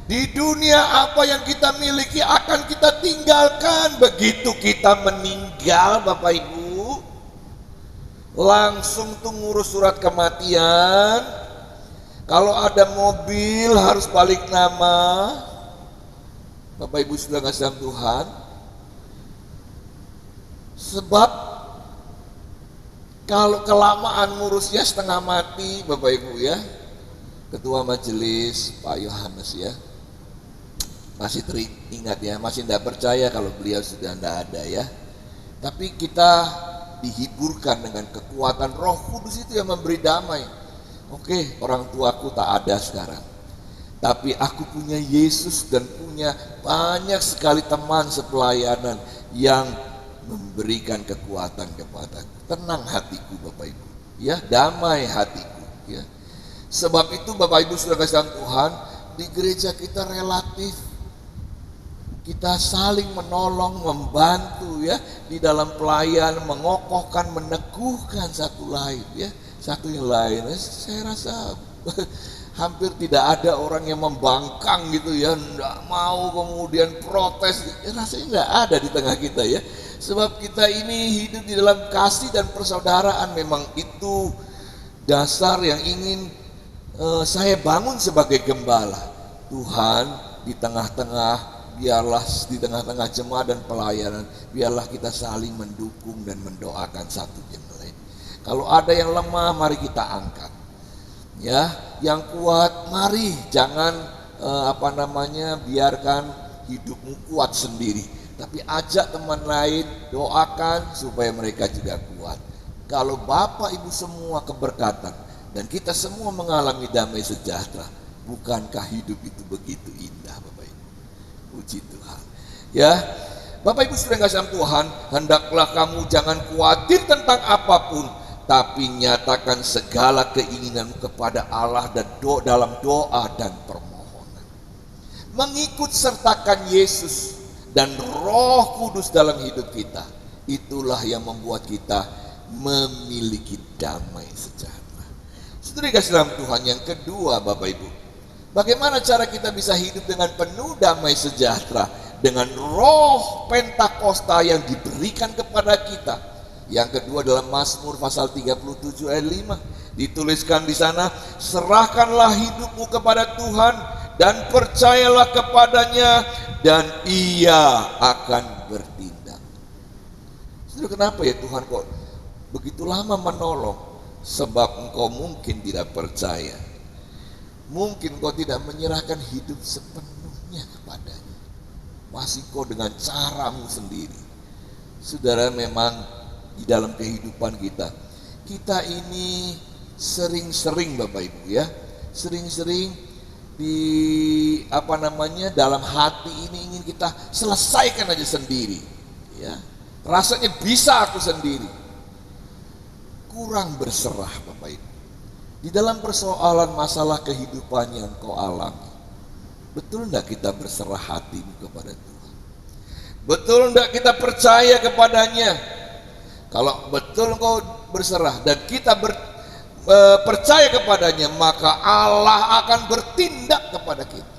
C: Di dunia apa yang kita miliki akan kita tinggalkan. Begitu kita meninggal Bapak Ibu, langsung tuh ngurus surat kematian. Kalau ada mobil harus balik nama. Bapak Ibu sudah kasih dalam Tuhan. Sebab kalau kelamaan ngurusnya setengah mati Bapak Ibu ya. Ketua majelis Pak Yohanes ya, masih teringat ya, masih tidak percaya kalau beliau sudah tidak ada ya. Tapi kita dihiburkan dengan kekuatan Roh Kudus itu yang memberi damai. Oke, orang tuaku tak ada sekarang, tapi aku punya Yesus dan punya banyak sekali teman sepelayanan yang memberikan kekuatan kepadaku. Tenang hatiku Bapak Ibu ya, damai hatiku ya. Sebab itu Bapak Ibu sudah kasih dalam Tuhan, di gereja kita relatif kita saling menolong, membantu ya, di dalam pelayanan, mengokohkan, meneguhkan satu lain ya, satu yang lain. Saya rasa hampir tidak ada orang yang membangkang gitu ya, enggak mau kemudian protes, rasanya enggak ada di tengah kita ya. Sebab kita ini hidup di dalam kasih dan persaudaraan. Memang itu dasar yang ingin saya bangun sebagai gembala. Tuhan di tengah-tengah biarlah di tengah-tengah jemaat dan pelayanan, biarlah kita saling mendukung dan mendoakan satu yang lain. Kalau ada yang lemah, mari kita angkat. Ya, yang kuat, mari jangan biarkan hidupmu kuat sendiri, tapi ajak teman lain, doakan supaya mereka juga kuat. Kalau Bapak Ibu semua keberkatan dan kita semua mengalami damai sejahtera, bukankah hidup itu begitu indah, Bapak Ibu? Puji Tuhan. Ya, Bapak Ibu sudah kasih Tuhan, hendaklah kamu jangan khawatir tentang apapun, tapi nyatakan segala keinginan kepada Allah dan dalam doa dan permohonan. Mengikut sertakan Yesus dan Roh Kudus dalam hidup kita, itulah yang membuat kita memiliki damai sejahtera. Saudara kasih dalam Tuhan, yang kedua Bapak Ibu, bagaimana cara kita bisa hidup dengan penuh damai sejahtera? Dengan roh Pentakosta yang diberikan kepada kita. Yang kedua dalam Mazmur pasal 37 ayat 5 dituliskan di sana, serahkanlah hidupmu kepada Tuhan dan percayalah kepadanya dan Ia akan bertindak. Saudara, kenapa ya Tuhan kok begitu lama menolong? Sebab engkau mungkin tidak percaya. Mungkin kau tidak menyerahkan hidup sepenuhnya kepadanya. Masih kau dengan caramu sendiri. Saudara, memang di dalam kehidupan kita ini sering-sering Bapak Ibu ya, sering-sering dalam hati ini ingin kita selesaikan aja sendiri ya. Rasanya bisa aku sendiri. Kurang berserah Bapak Ibu. Di dalam persoalan masalah kehidupan yang kau alami, betul enggak kita berserah hatimu kepada Tuhan? Betul enggak kita percaya kepadanya? Kalau betul kau berserah dan kita percaya kepadanya, maka Allah akan bertindak kepada kita.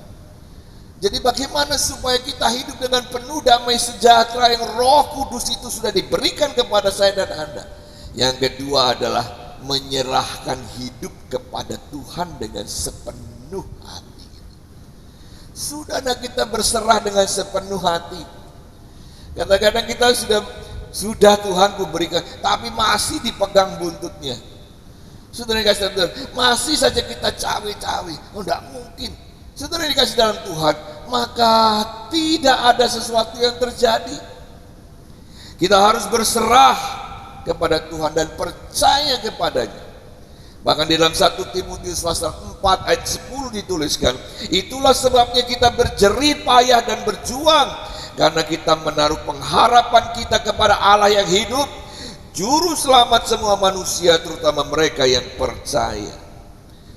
C: Jadi bagaimana supaya kita hidup dengan penuh damai sejahtera yang Roh Kudus itu sudah diberikan kepada saya dan Anda? Yang kedua adalah menyerahkan hidup kepada Tuhan dengan sepenuh hati. Sudah kita berserah dengan sepenuh hati. Kadang-kadang kita sudah Tuhan kuberikan, tapi masih dipegang buntutnya. Saudara dikasih dalam Tuhan, masih saja kita cawe-cawe. Oh, tidak mungkin. Saudara dikasih dalam Tuhan, maka tidak ada sesuatu yang terjadi. Kita harus berserah kepada Tuhan dan percaya kepadanya. Bahkan di dalam 1 Timotius pasal 4 ayat 10 dituliskan, itulah sebabnya kita berjerih payah dan berjuang, karena kita menaruh pengharapan kita kepada Allah yang hidup, juru selamat semua manusia, terutama mereka yang percaya.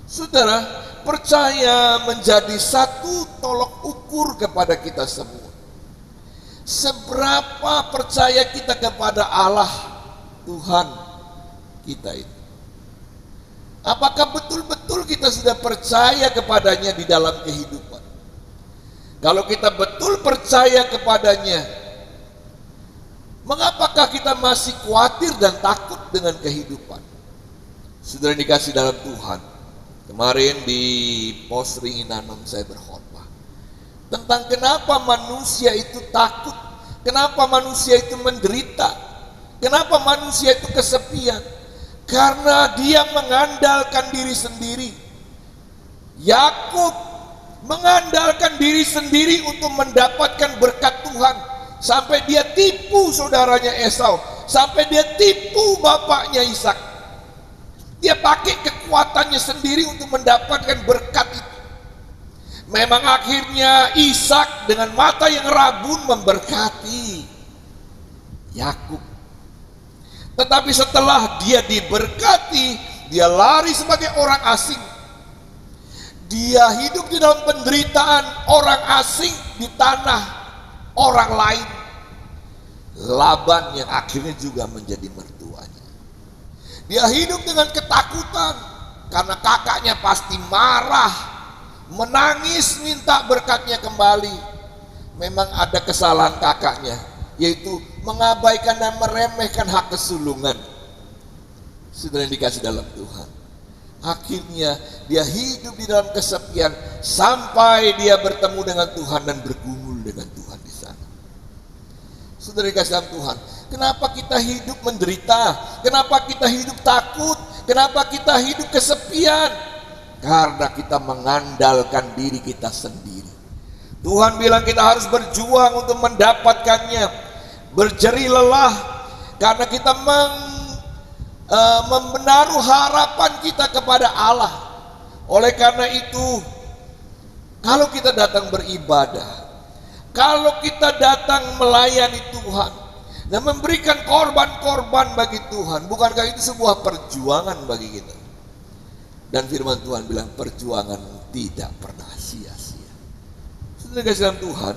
C: Saudara, percaya menjadi satu tolok ukur kepada kita semua. Seberapa percaya kita kepada Allah Tuhan kita itu? Apakah betul-betul kita sudah percaya kepadanya di dalam kehidupan? Kalau kita betul percaya kepadanya, mengapakah kita masih khawatir dan takut dengan kehidupan? Saudara dikasih dalam Tuhan, kemarin di pos Ringinanum saya berkhotbah tentang kenapa manusia itu takut, kenapa manusia itu menderita, kenapa manusia itu kesepian. Karena dia mengandalkan diri sendiri. Yakub mengandalkan diri sendiri untuk mendapatkan berkat Tuhan, sampai dia tipu saudaranya Esau, sampai dia tipu bapaknya Ishak. Dia pakai kekuatannya sendiri untuk mendapatkan berkat itu. Memang akhirnya Ishak dengan mata yang rabun memberkati Yakub. Tetapi setelah dia diberkati, dia lari sebagai orang asing. Dia hidup di dalam penderitaan orang asing di tanah orang lain. Laban yang akhirnya juga menjadi mertuanya. Dia hidup dengan ketakutan karena kakaknya pasti marah, menangis minta berkatnya kembali. Memang ada kesalahan kakaknya, yaitu mengabaikan dan meremehkan hak kesulungan. Saudara yang dikasih dalam Tuhan, Akhirnya dia hidup di dalam kesepian sampai dia bertemu dengan Tuhan dan bergumul dengan Tuhan di sana. Saudara dikasih dalam Tuhan, kenapa kita hidup menderita? Kenapa kita hidup takut? Kenapa kita hidup kesepian? Karena kita mengandalkan diri kita sendiri. Tuhan bilang kita harus berjuang untuk mendapatkannya, berjerih lelah, karena kita menaruh harapan kita kepada Allah. Oleh karena itu, kalau kita datang beribadah, kalau kita datang melayani Tuhan dan memberikan korban-korban bagi Tuhan, bukankah itu sebuah perjuangan bagi kita? Dan firman Tuhan bilang perjuangan tidak pernah sia-sia. Saudara kasih dalam Tuhan,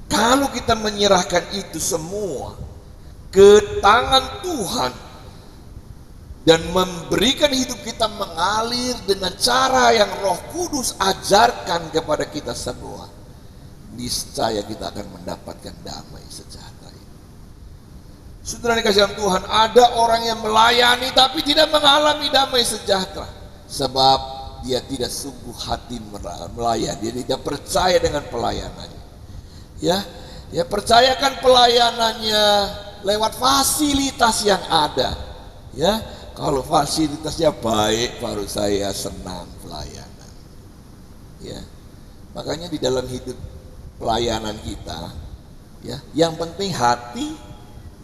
C: kalau kita menyerahkan itu semua ke tangan Tuhan dan memberikan hidup kita mengalir dengan cara yang Roh Kudus ajarkan kepada kita semua, niscaya kita akan mendapatkan damai sejahtera. Saudara dikasih dalam Tuhan, ada orang yang melayani tapi tidak mengalami damai sejahtera, sebab dia tidak sungguh hati melayani, dia tidak percaya dengan pelayanannya. Ya percayakan pelayanannya lewat fasilitas yang ada. Ya, kalau fasilitasnya baik baru saya senang pelayanan. Ya, makanya di dalam hidup pelayanan kita, ya, yang penting hati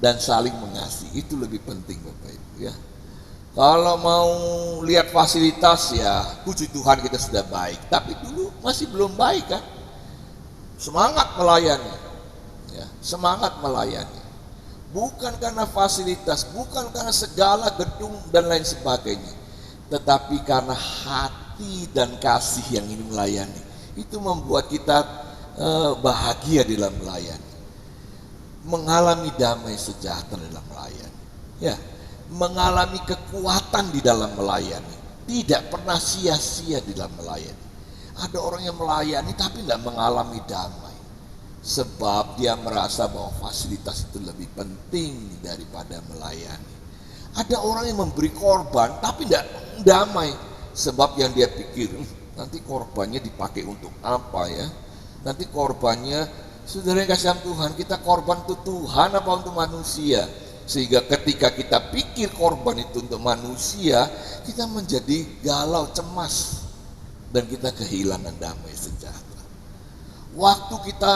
C: dan saling mengasihi, itu lebih penting Bapak Ibu ya. Kalau mau lihat fasilitas ya, puji Tuhan kita sudah baik, tapi dulu masih belum baik kan. Semangat melayani, ya, semangat melayani. Bukan karena fasilitas, bukan karena segala gedung dan lain sebagainya, tetapi karena hati dan kasih yang ingin melayani. Itu membuat kita bahagia di dalam melayani, mengalami damai sejahtera dalam melayani, ya, mengalami kekuatan di dalam melayani, tidak pernah sia-sia di dalam melayani. Ada orang yang melayani tapi tidak mengalami damai, sebab dia merasa bahwa fasilitas itu lebih penting daripada melayani. Ada orang yang memberi korban tapi tidak damai, sebab yang dia pikir nanti korbannya dipakai untuk apa ya, nanti korbannya. Saudara yang kasih dalam Tuhan, kita korban untuk Tuhan apa untuk manusia? Sehingga ketika kita pikir korban itu untuk manusia, kita menjadi galau, cemas, dan kita kehilangan damai sejahtera. Waktu kita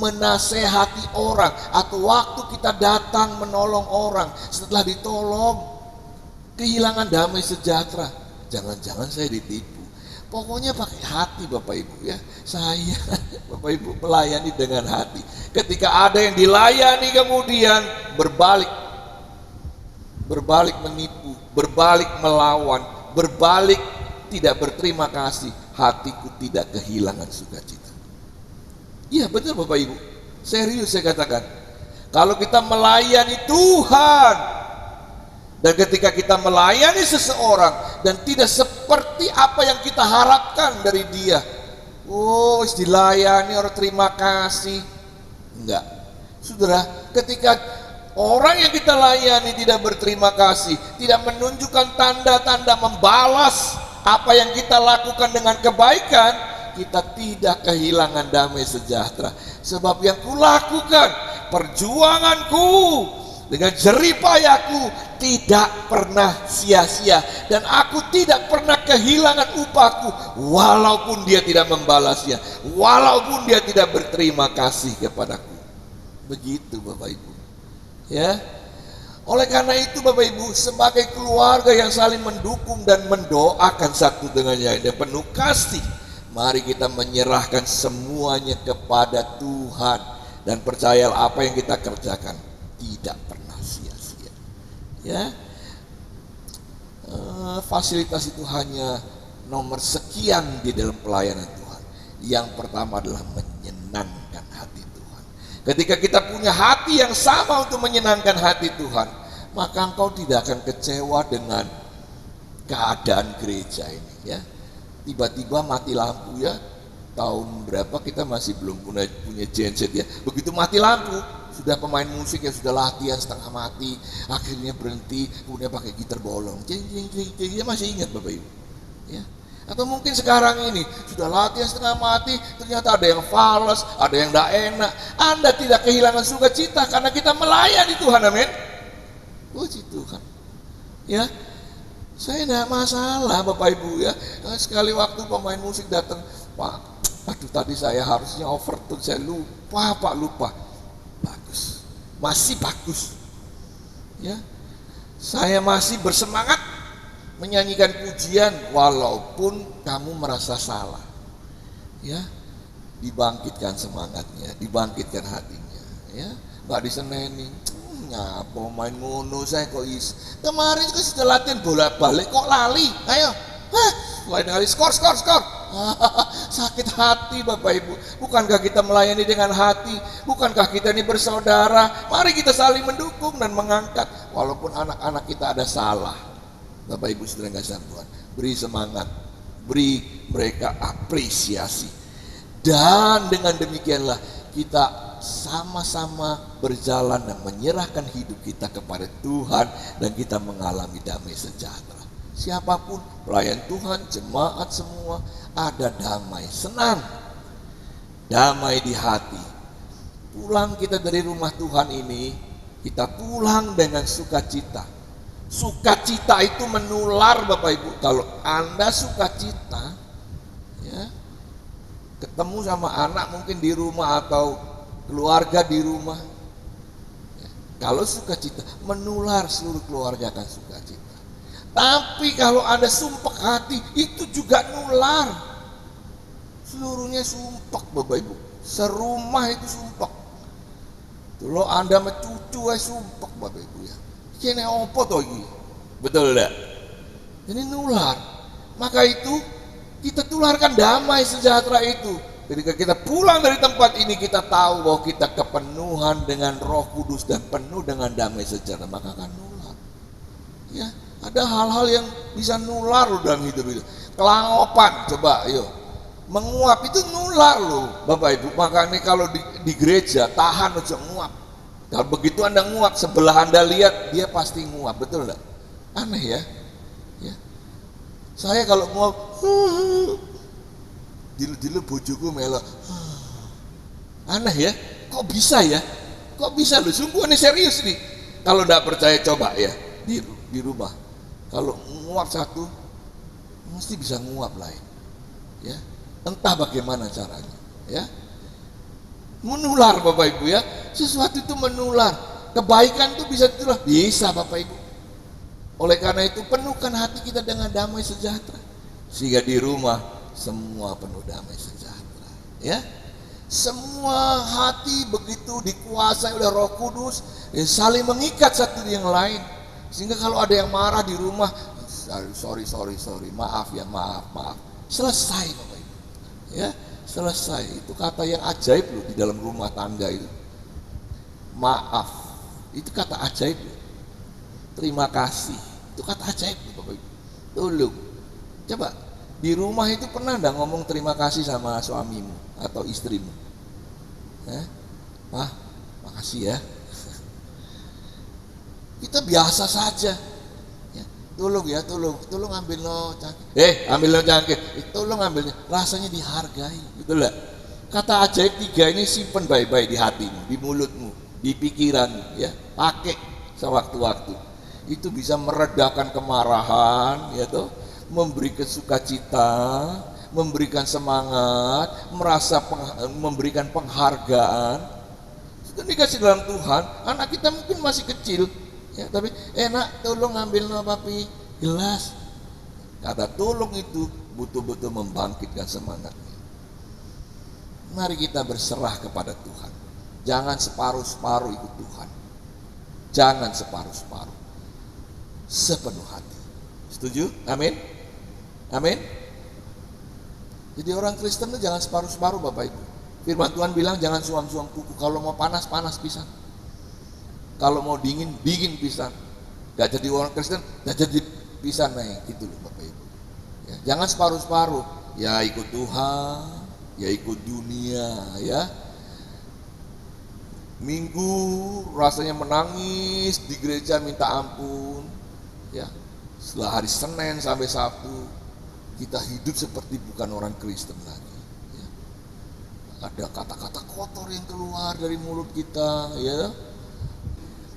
C: menasehati orang, atau waktu kita datang menolong orang, setelah ditolong kehilangan damai sejahtera. Jangan-jangan saya ditipu. Pokoknya pakai hati Bapak Ibu ya. Saya Bapak Ibu melayani dengan hati. Ketika ada yang dilayani kemudian berbalik menipu, berbalik melawan, berbalik tidak berterima kasih, hatiku tidak kehilangan sukacita. Iya betul Bapak Ibu, serius saya katakan. Kalau kita melayani Tuhan, dan ketika kita melayani seseorang dan tidak seperti apa yang kita harapkan dari dia, oh dilayani orang terima kasih, enggak. Saudara, ketika orang yang kita layani tidak berterima kasih, tidak menunjukkan tanda-tanda membalas apa yang kita lakukan dengan kebaikan, kita tidak kehilangan damai sejahtera. Sebab yang kulakukan, perjuanganku dengan jerih payahku tidak pernah sia-sia, dan aku tidak pernah kehilangan upahku walaupun dia tidak membalasnya, walaupun dia tidak berterima kasih kepadaku. Begitu Bapak Ibu ya. Oleh karena itu Bapak Ibu, sebagai keluarga yang saling mendukung dan mendoakan satu dengan yang lain penuh kasih, mari kita menyerahkan semuanya kepada Tuhan, dan percayalah apa yang kita kerjakan tidak pernah sia-sia ya. Fasilitas itu hanya nomor sekian di dalam pelayanan Tuhan. Yang pertama adalah menyenangkan hati Tuhan. Ketika kita punya hati yang sama untuk menyenangkan hati Tuhan, maka engkau tidak akan kecewa dengan keadaan gereja ini ya. Tiba-tiba mati lampu ya, tahun berapa kita masih belum punya genset ya, begitu mati lampu sudah pemain musik yang sudah latihan setengah mati, akhirnya berhenti, kemudian pakai gitar bolong. Cing, dia masih ingat Bapak Ibu. Ya. Atau mungkin sekarang ini sudah latihan setengah mati, ternyata ada yang fals, ada yang tidak enak. Anda tidak kehilangan sukacita karena kita melayani Tuhan, amin. Puji Tuhan. Ya, saya tidak masalah Bapak Ibu ya. Sekali waktu pemain musik datang, Pak, aduh tadi saya harusnya overtune, saya lupa Pak, lupa. Bagus, masih bagus. Ya, saya masih bersemangat menyanyikan pujian walaupun kamu merasa salah. Ya, dibangkitkan semangatnya, dibangkitkan hatinya. Ya, nggak diseneni. Ngapa main ngono saya kok kemarin kan sudah latihan bolak-balik kok lali. Ayo, lain kali skor. Sakit hati Bapak Ibu. Bukankah kita melayani dengan hati? Bukankah kita ini bersaudara? Mari kita saling mendukung dan mengangkat walaupun anak-anak kita ada salah. Bapak Ibu saudara yang kasih Tuhan, beri semangat, beri mereka apresiasi. Dan dengan demikianlah kita sama-sama berjalan dan menyerahkan hidup kita kepada Tuhan dan kita mengalami damai sejahtera. Siapapun pelayan Tuhan, jemaat semua ada damai, senang, damai di hati. Pulang kita dari rumah Tuhan ini, kita pulang dengan sukacita. Sukacita itu menular Bapak Ibu. Kalau Anda sukacita, ya, ketemu sama anak mungkin di rumah atau keluarga di rumah, ya, kalau sukacita menular, seluruh keluarga akan sukacita. Tapi kalau Anda sumpah hati, itu juga nular. Seluruhnya sumpah Bapak Ibu. Serumah itu sumpah. Kalau Anda mencucu sumpah Bapak Ibu ya. Kene opo to iki? Betul enggak? Ini nular. Maka itu kita tularkan damai sejahtera itu. Ketika kita pulang dari tempat ini, kita tahu bahwa kita kepenuhan dengan Roh Kudus dan penuh dengan damai sejahtera, maka akan nular. Ya, ada hal-hal yang bisa nular loh dalam hidup itu. Kelangopan, coba yuk. Menguap itu nular loh Bapak Ibu. Makanya kalau di gereja tahan aja nguap. Kalau begitu Anda nguap, sebelah Anda lihat dia pasti nguap, betul enggak? Aneh ya. Ya. Saya kalau nguap, dilu bojoku melo. Aneh ya, kok bisa ya? Kok bisa loh? Sungguh ini serius nih. Kalau enggak percaya coba ya di rumah. Kalau nguap satu, mesti bisa nguap lain. Ya, entah bagaimana caranya. Ya. Menular Bapak Ibu ya, sesuatu itu menular. Kebaikan itu bisa ditular, bisa Bapak Ibu. Oleh karena itu penuhkan hati kita dengan damai sejahtera, sehingga di rumah semua penuh damai sejahtera. Ya, semua hati begitu dikuasai oleh Roh Kudus, saling mengikat satu yang lain. Sehingga kalau ada yang marah di rumah, sorry, maaf ya, maaf. Selesai Bapak Ibu. Ya. Selesai. Itu kata yang ajaib loh di dalam rumah tangga itu. Maaf, itu kata ajaib loh. Terima kasih, itu kata ajaib loh Bapak Ibu. Tolong, coba di rumah itu pernah enggak ngomong terima kasih sama suamimu atau istrimu? Makasih ya. Kita biasa saja. Tolong ambil lo cangkir. Ambil lo cangkir. Tolong ambilnya. Rasanya dihargai, gitu lah. Kata ajaib 3 ini simpen baik-baik di hatimu, di mulutmu, di pikiranmu, ya. Pakai sewaktu-waktu. Itu bisa meredakan kemarahan, ya toh, memberikan sukacita, memberikan semangat, memberikan penghargaan. Sudah dikasih dalam Tuhan. Anak kita mungkin masih kecil. Ya, tapi enak, tolong ambil no papi gelas. Kata tolong itu betul-betul membangkitkan semangatnya. Mari kita berserah kepada Tuhan. Jangan separuh-separuh ikut Tuhan. Jangan separuh-separuh. Sepenuh hati. Setuju? Amin. Amin. Jadi orang Kristen itu jangan separuh-separuh Bapak Ibu. Firman Tuhan bilang jangan suam-suam kuku. Kalau mau panas, panas pisang. Kalau mau dingin, dingin pisang. Gak jadi orang Kristen, gak jadi pisang naik. Gitu loh Bapak Ibu. Ya, jangan separuh-separuh. Ya ikut Tuhan, ya ikut dunia, ya. Minggu rasanya menangis di gereja minta ampun, ya. Setelah hari Senin sampai Sabtu kita hidup seperti bukan orang Kristen lagi, ya. Ada kata-kata kotor yang keluar dari mulut kita, ya.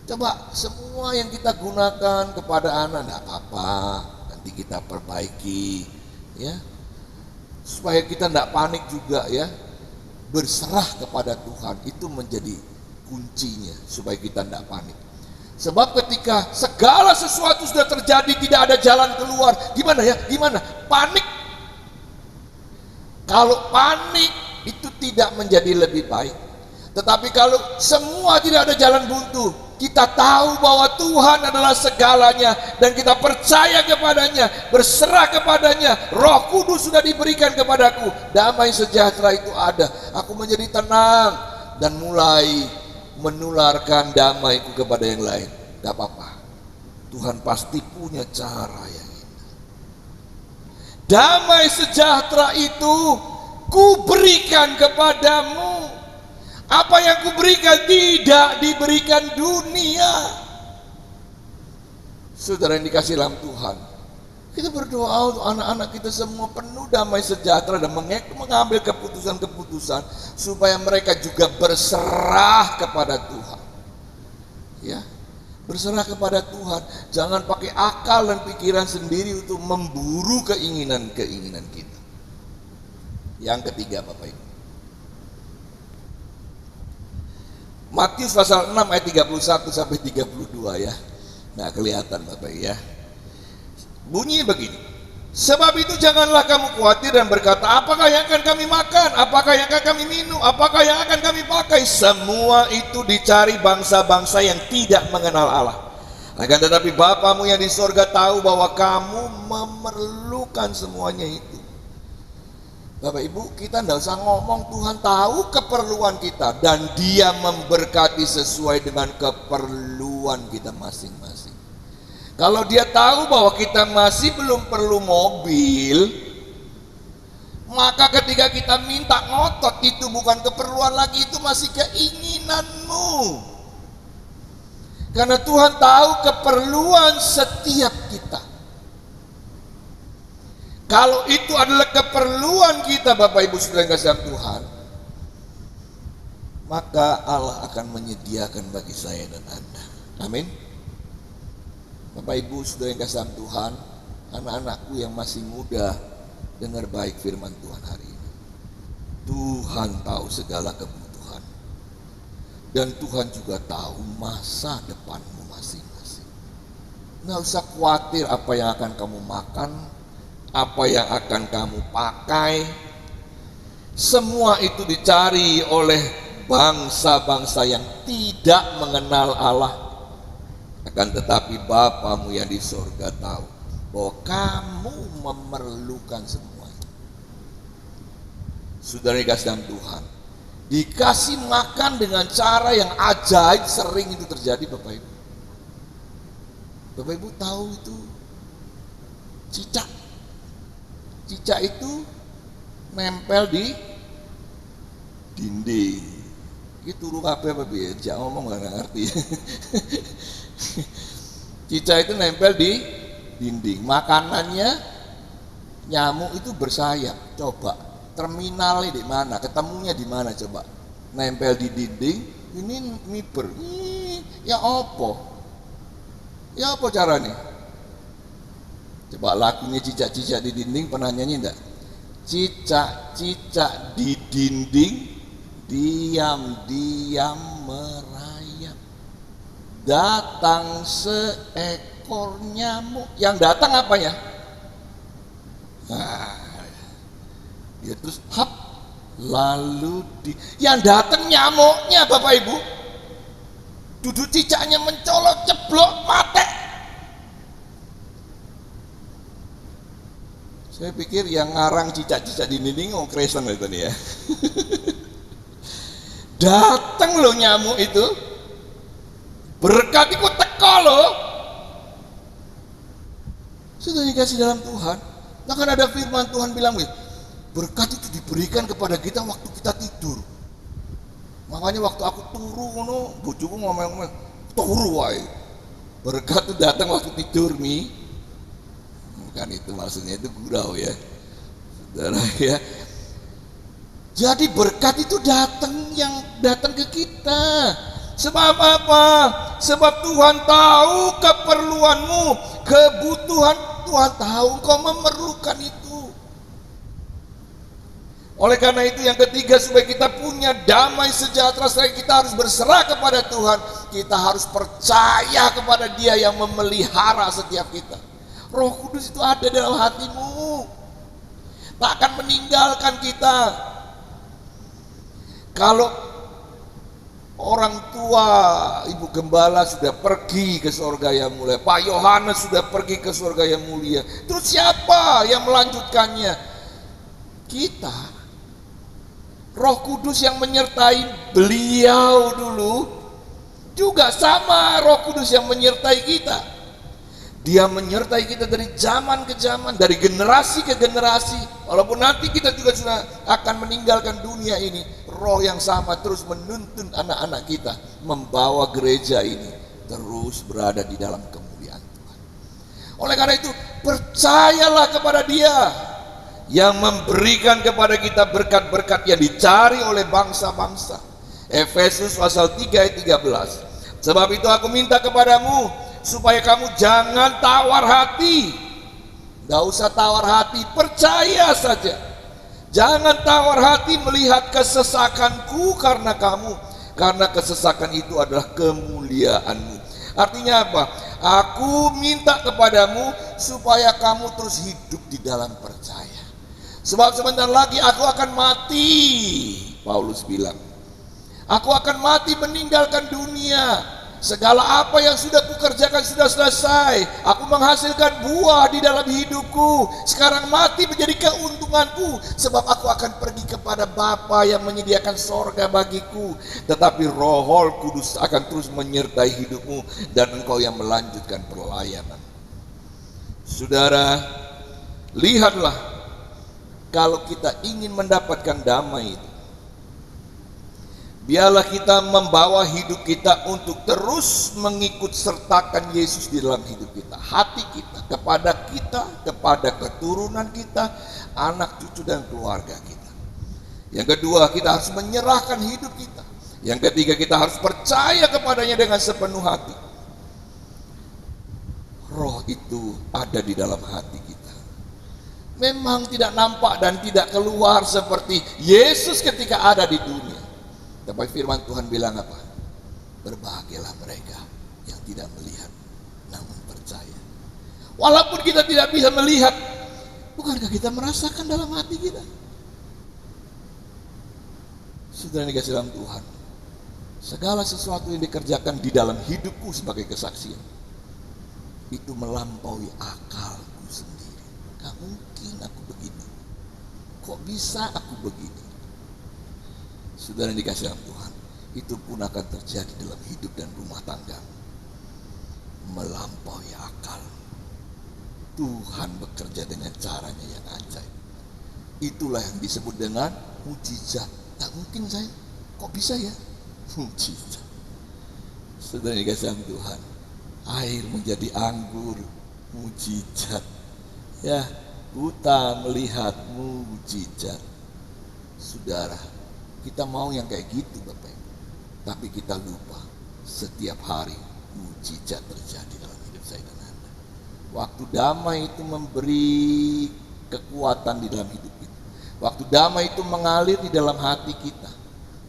C: Coba semua yang kita gunakan kepada anak, tidak apa-apa, nanti kita perbaiki, ya. Supaya kita tidak panik juga, ya. Berserah kepada Tuhan itu menjadi kuncinya supaya kita tidak panik. Sebab ketika segala sesuatu sudah terjadi, tidak ada jalan keluar, gimana ya? Gimana? Panik. Kalau panik itu tidak menjadi lebih baik. Tetapi kalau semua tidak ada jalan buntu, kita tahu bahwa Tuhan adalah segalanya dan kita percaya kepadanya, berserah kepadanya. Roh Kudus sudah diberikan kepadaku, damai sejahtera itu ada. Aku menjadi tenang dan mulai menularkan damaiku kepada yang lain. Gak apa-apa, Tuhan pasti punya cara yang indah. Damai sejahtera itu kuberikan kepadamu. Apa yang kuberikan tidak diberikan dunia. Saudara yang dikasih dalam Tuhan, kita berdoa untuk anak-anak kita semua penuh damai sejahtera dan mengambil keputusan-keputusan supaya mereka juga berserah kepada Tuhan. Ya, berserah kepada Tuhan. Jangan pakai akal dan pikiran sendiri untuk memburu keinginan-keinginan kita. Yang ketiga, Bapak Ibu, Matius pasal 6 ayat 31 sampai 32, ya. Nggak kelihatan Bapak ya. Bunyinya begini. Sebab itu janganlah kamu khawatir dan berkata, apakah yang akan kami makan? Apakah yang akan kami minum? Apakah yang akan kami pakai? Semua itu dicari bangsa-bangsa yang tidak mengenal Allah. Akan tetapi Bapamu yang di sorga tahu bahwa kamu memerlukan semuanya itu. Bapak Ibu, kita tidak usah ngomong, Tuhan tahu keperluan kita dan Dia memberkati sesuai dengan keperluan kita masing-masing. Kalau Dia tahu bahwa kita masih belum perlu mobil, maka ketika kita minta ngotot, itu bukan keperluan lagi, itu masih keinginanmu. Karena Tuhan tahu keperluan setiap kita. Kalau itu adalah keperluan kita, Bapak Ibu Saudara yang kasih Tuhan, maka Allah akan menyediakan bagi saya dan Anda. Amin. Bapak Ibu Saudara yang kasih Tuhan, anak-anakku yang masih muda, dengar baik firman Tuhan hari ini. Tuhan tahu segala kebutuhan, dan Tuhan juga tahu masa depanmu masing-masing. Nggak usah khawatir apa yang akan kamu makan, apa yang akan kamu pakai. Semua itu dicari oleh bangsa-bangsa yang tidak mengenal Allah. Akan tetapi Bapamu yang di sorga tahu bahwa kamu memerlukan semua itu. Saudara dikasih dalam Tuhan, dikasih makan dengan cara yang ajaib, sering itu terjadi Bapak Ibu. Bapak Ibu tahu itu cicak. Cicak itu nempel di dinding. Itu turu kabeh apa piye? Jak ngomong enggak ngerti. Cicak itu nempel di dinding. Makanannya nyamuk itu bersayap. Coba terminalnya di mana? Ketemunya di mana coba? Nempel di dinding, ini miber. Ya apa? Ya apa caranya? Coba lagunya cicak-cicak di dinding, pernah nyanyi enggak? Cicak-cicak di dinding diam-diam merayap. Datang seekor nyamuk. Yang datang apanya? Nah, ya terus hap, lalu yang datang nyamuknya Bapak Ibu. Duduk cicaknya mencolok, ceblok, mati. Saya pikir yang ngarang cicak-cicak di dinding Kristen itu nih ya. Datang loh nyamuk itu, berkat itu teko loh. Sudah dikasih dalam Tuhan. Bahkan ada firman Tuhan bilang, berkat itu diberikan kepada kita waktu kita tidur. Makanya waktu aku turu ngono, bojoku ngomong turu wae. Berkat itu datang waktu tidur Mi. Bukan itu maksudnya, itu gurau ya. Saudara ya. Jadi berkat itu datang ke kita. Sebab apa? Sebab Tuhan tahu keperluanmu, kebutuhan. Tuhan tahu kau memerlukan itu. Oleh karena itu yang ketiga, supaya kita punya damai sejahtera, selain kita harus berserah kepada Tuhan, kita harus percaya kepada Dia yang memelihara setiap kita. Roh Kudus itu ada dalam hatimu, tak akan meninggalkan kita. Kalau orang tua Ibu Gembala sudah pergi ke surga yang mulia, Pak Yohanes sudah pergi ke surga yang mulia, terus siapa yang melanjutkannya? Kita. Roh Kudus yang menyertai beliau dulu juga sama Roh Kudus yang menyertai kita. Dia menyertai kita dari zaman ke zaman, dari generasi ke generasi. Walaupun nanti kita juga sudah akan meninggalkan dunia ini, Roh yang sama terus menuntun anak-anak kita, membawa gereja ini terus berada di dalam kemuliaan Tuhan. Oleh karena itu, percayalah kepada Dia yang memberikan kepada kita berkat-berkat yang dicari oleh bangsa-bangsa. Efesus pasal 3 ayat 13. Sebab itu aku minta kepadamu supaya kamu jangan tawar hati. Gak usah tawar hati, percaya saja. Jangan tawar hati melihat kesesakanku karena kamu, karena kesesakan itu adalah kemuliaanmu. Artinya apa? Aku minta kepadamu supaya kamu terus hidup di dalam percaya. Sebab sebentar lagi aku akan mati, Paulus bilang. Aku akan mati meninggalkan dunia. Segala apa yang sudah kukerjakan sudah selesai. Aku menghasilkan buah di dalam hidupku. Sekarang mati menjadi keuntunganku. Sebab aku akan pergi kepada Bapa yang menyediakan sorga bagiku. Tetapi Roh Kudus akan terus menyertai hidupmu, dan engkau yang melanjutkan pelayanan. Saudara, lihatlah. Kalau kita ingin mendapatkan damai itu, biarlah kita membawa hidup kita untuk terus mengikut sertakan Yesus di dalam hidup kita, hati kita, kepada keturunan kita, anak cucu dan keluarga kita. Yang kedua, kita harus menyerahkan hidup kita. Yang ketiga, kita harus percaya kepadanya dengan sepenuh hati. Roh itu ada di dalam hati kita. Memang tidak nampak dan tidak keluar seperti Yesus ketika ada di dunia. Tapi firman Tuhan bilang apa? Berbahagialah mereka yang tidak melihat namun percaya. Walaupun kita tidak bisa melihat, bukankah kita merasakan dalam hati kita? Saudara yang dikasihi dalam Tuhan, segala sesuatu yang dikerjakan di dalam hidupku sebagai kesaksian itu melampaui akalku sendiri. Gak mungkin aku begini. Kok bisa aku begini? Saudara yang dikasihi dalam Tuhan, itu pun akan terjadi dalam hidup dan rumah tangga. Melampaui akal. Tuhan bekerja dengan caranya yang ajaib. Itulah yang disebut dengan mujizat. Tak mungkin saya, kok bisa ya? Mujizat. Saudara yang dikasihi dalam Tuhan, air menjadi anggur, mujizat. Ya, buta melihat, mujizat. Saudara, kita mau yang kayak gitu Bapak Ibu, tapi kita lupa setiap hari mujizat terjadi dalam hidup saya dan Anda. Waktu damai itu memberi kekuatan di dalam hidup kita. Waktu damai itu mengalir di dalam hati kita.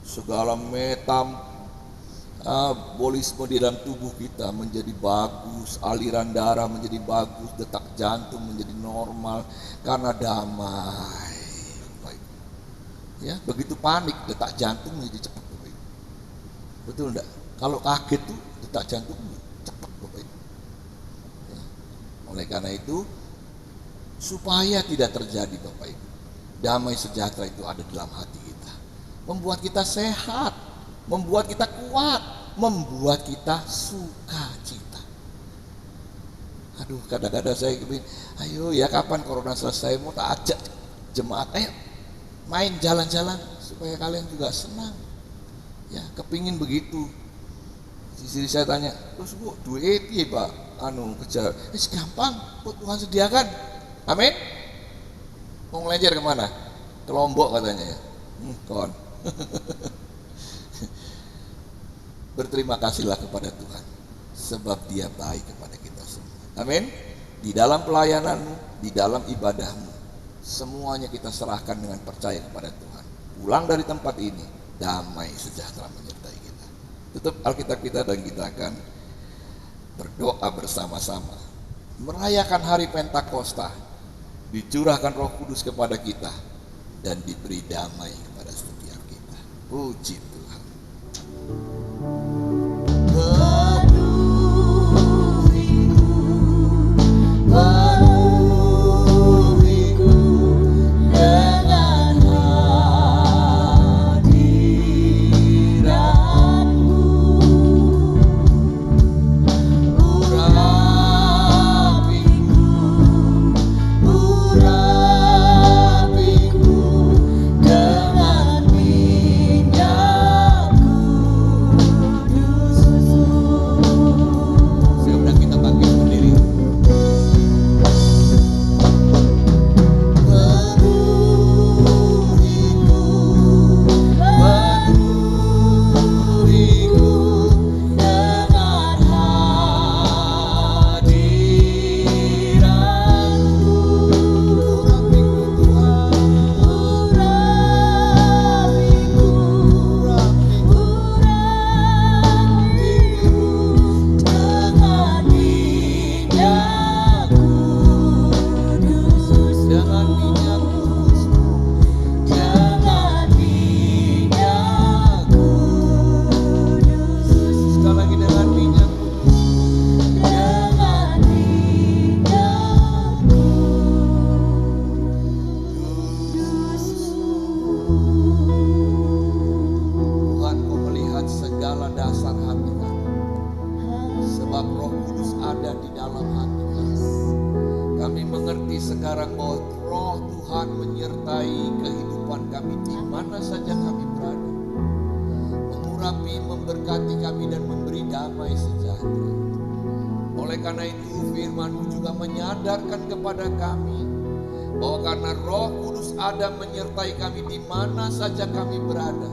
C: Segala metabolisme di dalam tubuh kita menjadi bagus, aliran darah menjadi bagus, detak jantung menjadi normal karena damai. Ya, begitu panik detak jantung menjadi cepat Bapak Ibu. Betul enggak? Kalau kaget tuh detak jantung cepat Bapak Ibu. Ya. Oleh karena itu, supaya tidak terjadi Bapak Ibu, damai sejahtera itu ada dalam hati kita, membuat kita sehat, membuat kita kuat, membuat kita sukacita. Aduh, kadang-kadang saya ingin, ayo ya kapan corona selesai, mau tak ajak jemaat, ayo main jalan-jalan supaya kalian juga senang. Ya, kepingin begitu. Istri saya tanya, terus bu, duit ya pak, kejar. Gampang, buat Tuhan sediakan. Amin. Mau ngelejar kemana? Ke Lombok katanya ya. Kawan. Berterima kasihlah kepada Tuhan, sebab Dia baik kepada kita semua. Amin. Di dalam pelayananmu, di dalam ibadahmu, semuanya kita serahkan dengan percaya kepada Tuhan. Pulang dari tempat ini, damai sejahtera menyertai kita. Tutup Alkitab kita dan kita akan berdoa bersama-sama. Merayakan hari Pentakosta, dicurahkan Roh Kudus kepada kita dan diberi damai kepada setiap kita. Puji Tuhan. Sekarang bahwa Roh Tuhan menyertai kehidupan kami di mana saja kami berada, mengurapi, memberkati kami dan memberi damai sejahtera. Oleh karena itu firman-Mu juga menyadarkan kepada kami bahwa karena Roh Kudus ada menyertai kami di mana saja kami berada,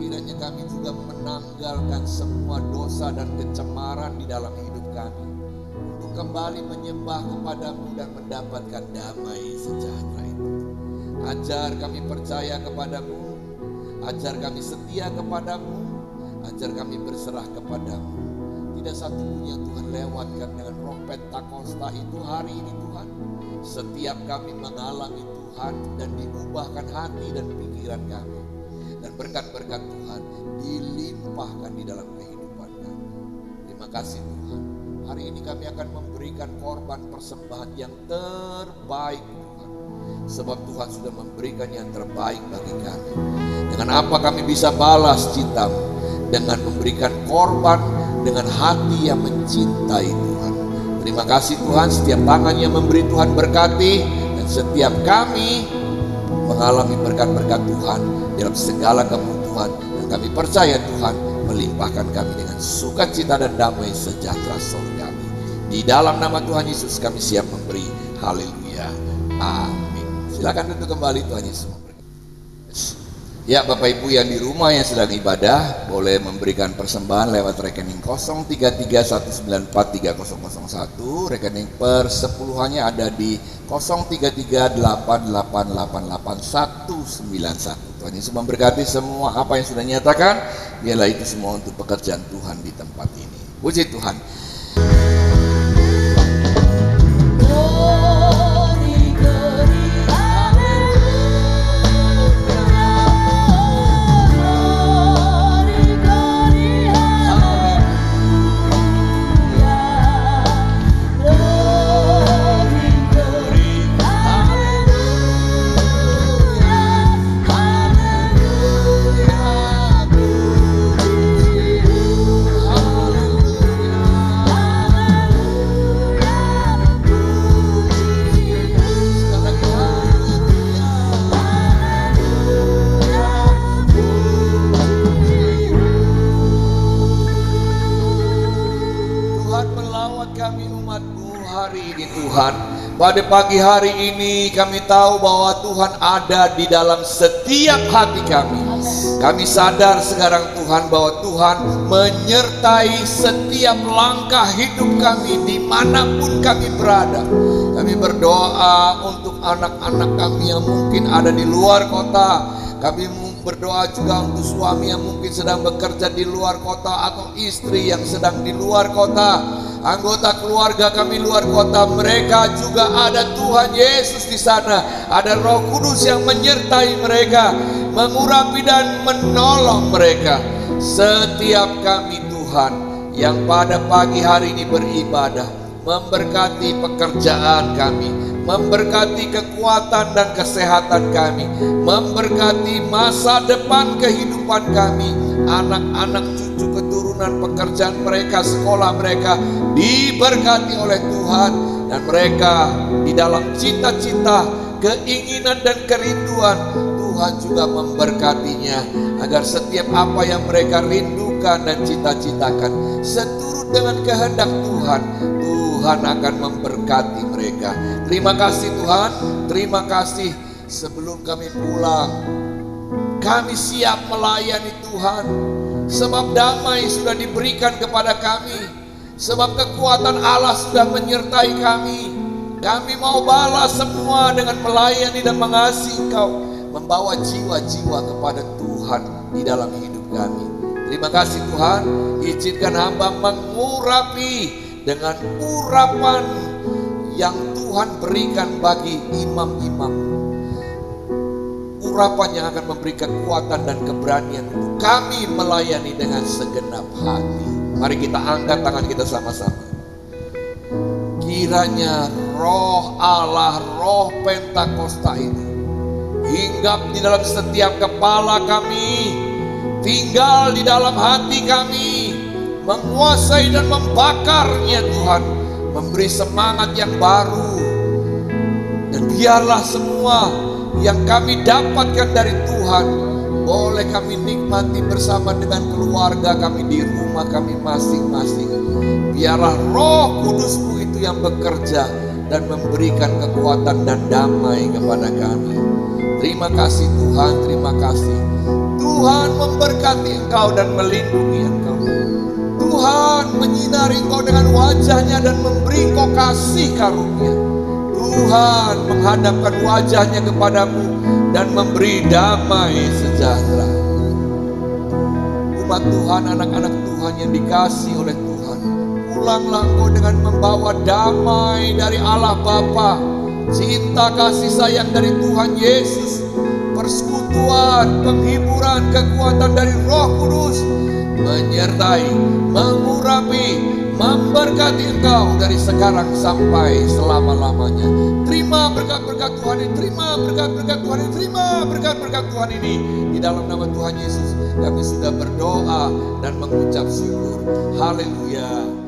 C: kiranya kami juga menanggalkan semua dosa dan kecemaran di dalam hidup kami, kembali menyembah kepada-Mu dan mendapatkan damai sejahtera itu. Ajar kami percaya kepada-Mu, ajar kami setia kepada-Mu, ajar kami berserah kepada-Mu. Tidak satu pun yang Tuhan lewatkan dengan Roh Pentakosta itu hari ini Tuhan. Setiap kami mengalami Tuhan dan diubahkan hati dan pikiran kami. Dan berkat-berkat Tuhan dilimpahkan di dalam kehidupan kami. Terima kasih Tuhan. Hari ini kami akan memberikan korban persembahan yang terbaik Tuhan. Sebab Tuhan sudah memberikan yang terbaik bagi kami. Dengan apa kami bisa balas cinta-Mu? Dengan memberikan korban dengan hati yang mencintai Tuhan. Terima kasih Tuhan, setiap tangan yang memberi Tuhan berkati. Dan setiap kami mengalami berkat-berkat Tuhan dalam segala kebutuhan. Dan kami percaya Tuhan melimpahkan kami dengan sukacita dan damai sejahtera surga. Di dalam nama Tuhan Yesus kami siap memberi. Haleluya. Amin. Silakan duduk kembali, Tuhan Yesus memberkati. Ya, Bapak Ibu yang di rumah yang sedang ibadah boleh memberikan persembahan lewat rekening 0331943001. Rekening persepuluhannya ada di 0338888191. Tuhan Yesus memberkati semua apa yang sudah nyatakan. Biarlah itu semua untuk pekerjaan Tuhan di tempat ini. Puji Tuhan. ini Tuhan. Pada pagi hari ini kami tahu bahwa Tuhan ada di dalam setiap hati kami. Kami sadar sekarang Tuhan bahwa Tuhan menyertai setiap langkah hidup kami dimanapun kami berada. Kami berdoa untuk anak-anak kami yang mungkin ada di luar kota. Kami berdoa juga untuk suami yang mungkin sedang bekerja di luar kota atau istri yang sedang di luar kota. Anggota keluarga kami luar kota, mereka juga ada Tuhan Yesus di sana. Ada Roh Kudus yang menyertai mereka, mengurapi dan menolong mereka. Setiap kami Tuhan yang pada pagi hari ini beribadah, memberkati pekerjaan kami, memberkati kekuatan dan kesehatan kami, memberkati masa depan kehidupan kami, anak-anak, cucu, keturunan, pekerjaan mereka, sekolah mereka diberkati oleh Tuhan. Dan mereka di dalam cita-cita, keinginan dan kerinduan, Tuhan juga memberkatinya, agar setiap apa yang mereka rindukan dan cita-citakan seturut dengan kehendak Tuhan, Tuhan akan memberkati mereka. Terima kasih Tuhan, terima kasih. Sebelum kami pulang, kami siap melayani Tuhan, sebab damai sudah diberikan kepada kami, sebab kekuatan Allah sudah menyertai kami. Kami mau balas semua dengan melayani dan mengasihi Engkau, membawa jiwa-jiwa kepada Tuhan di dalam hidup kami. Terima kasih Tuhan, izinkan hamba mengurapi dengan urapan yang Tuhan berikan bagi imam-imam. Urapan yang akan memberi kekuatan dan keberanian untuk kami melayani dengan segenap hati. Mari kita angkat tangan kita sama-sama. Kiranya Roh Allah, Roh Pentakosta ini hinggap di dalam setiap kepala kami, tinggal di dalam hati kami, menguasai dan membakarnya Tuhan, memberi semangat yang baru. Dan biarlah semua yang kami dapatkan dari Tuhan boleh kami nikmati bersama dengan keluarga kami di rumah kami masing-masing. Biarlah Roh Kudus-Mu itu yang bekerja dan memberikan kekuatan dan damai kepada kami. Terima kasih Tuhan, terima kasih. Tuhan memberkati Engkau dan melindungi Engkau. Tuhan menyinari Engkau dengan wajahnya dan memberi Engkau kasih karunia. Tuhan menghadapkan wajahnya kepadamu dan memberi damai sejahtera. Umat Tuhan, anak-anak Tuhan yang dikasihi oleh Tuhan, pulanglah engkau dengan membawa damai dari Allah Bapa, cinta kasih sayang dari Tuhan Yesus, persekutuan, penghiburan, kekuatan dari Roh Kudus, menyertai, mengurapi, memberkati engkau dari sekarang sampai selama-lamanya. Terima berkat-berkat Tuhan ini, terima berkat-berkat Tuhan ini, terima berkat-berkat Tuhan ini. Di dalam nama Tuhan Yesus kami sudah berdoa dan mengucap syukur. Haleluya.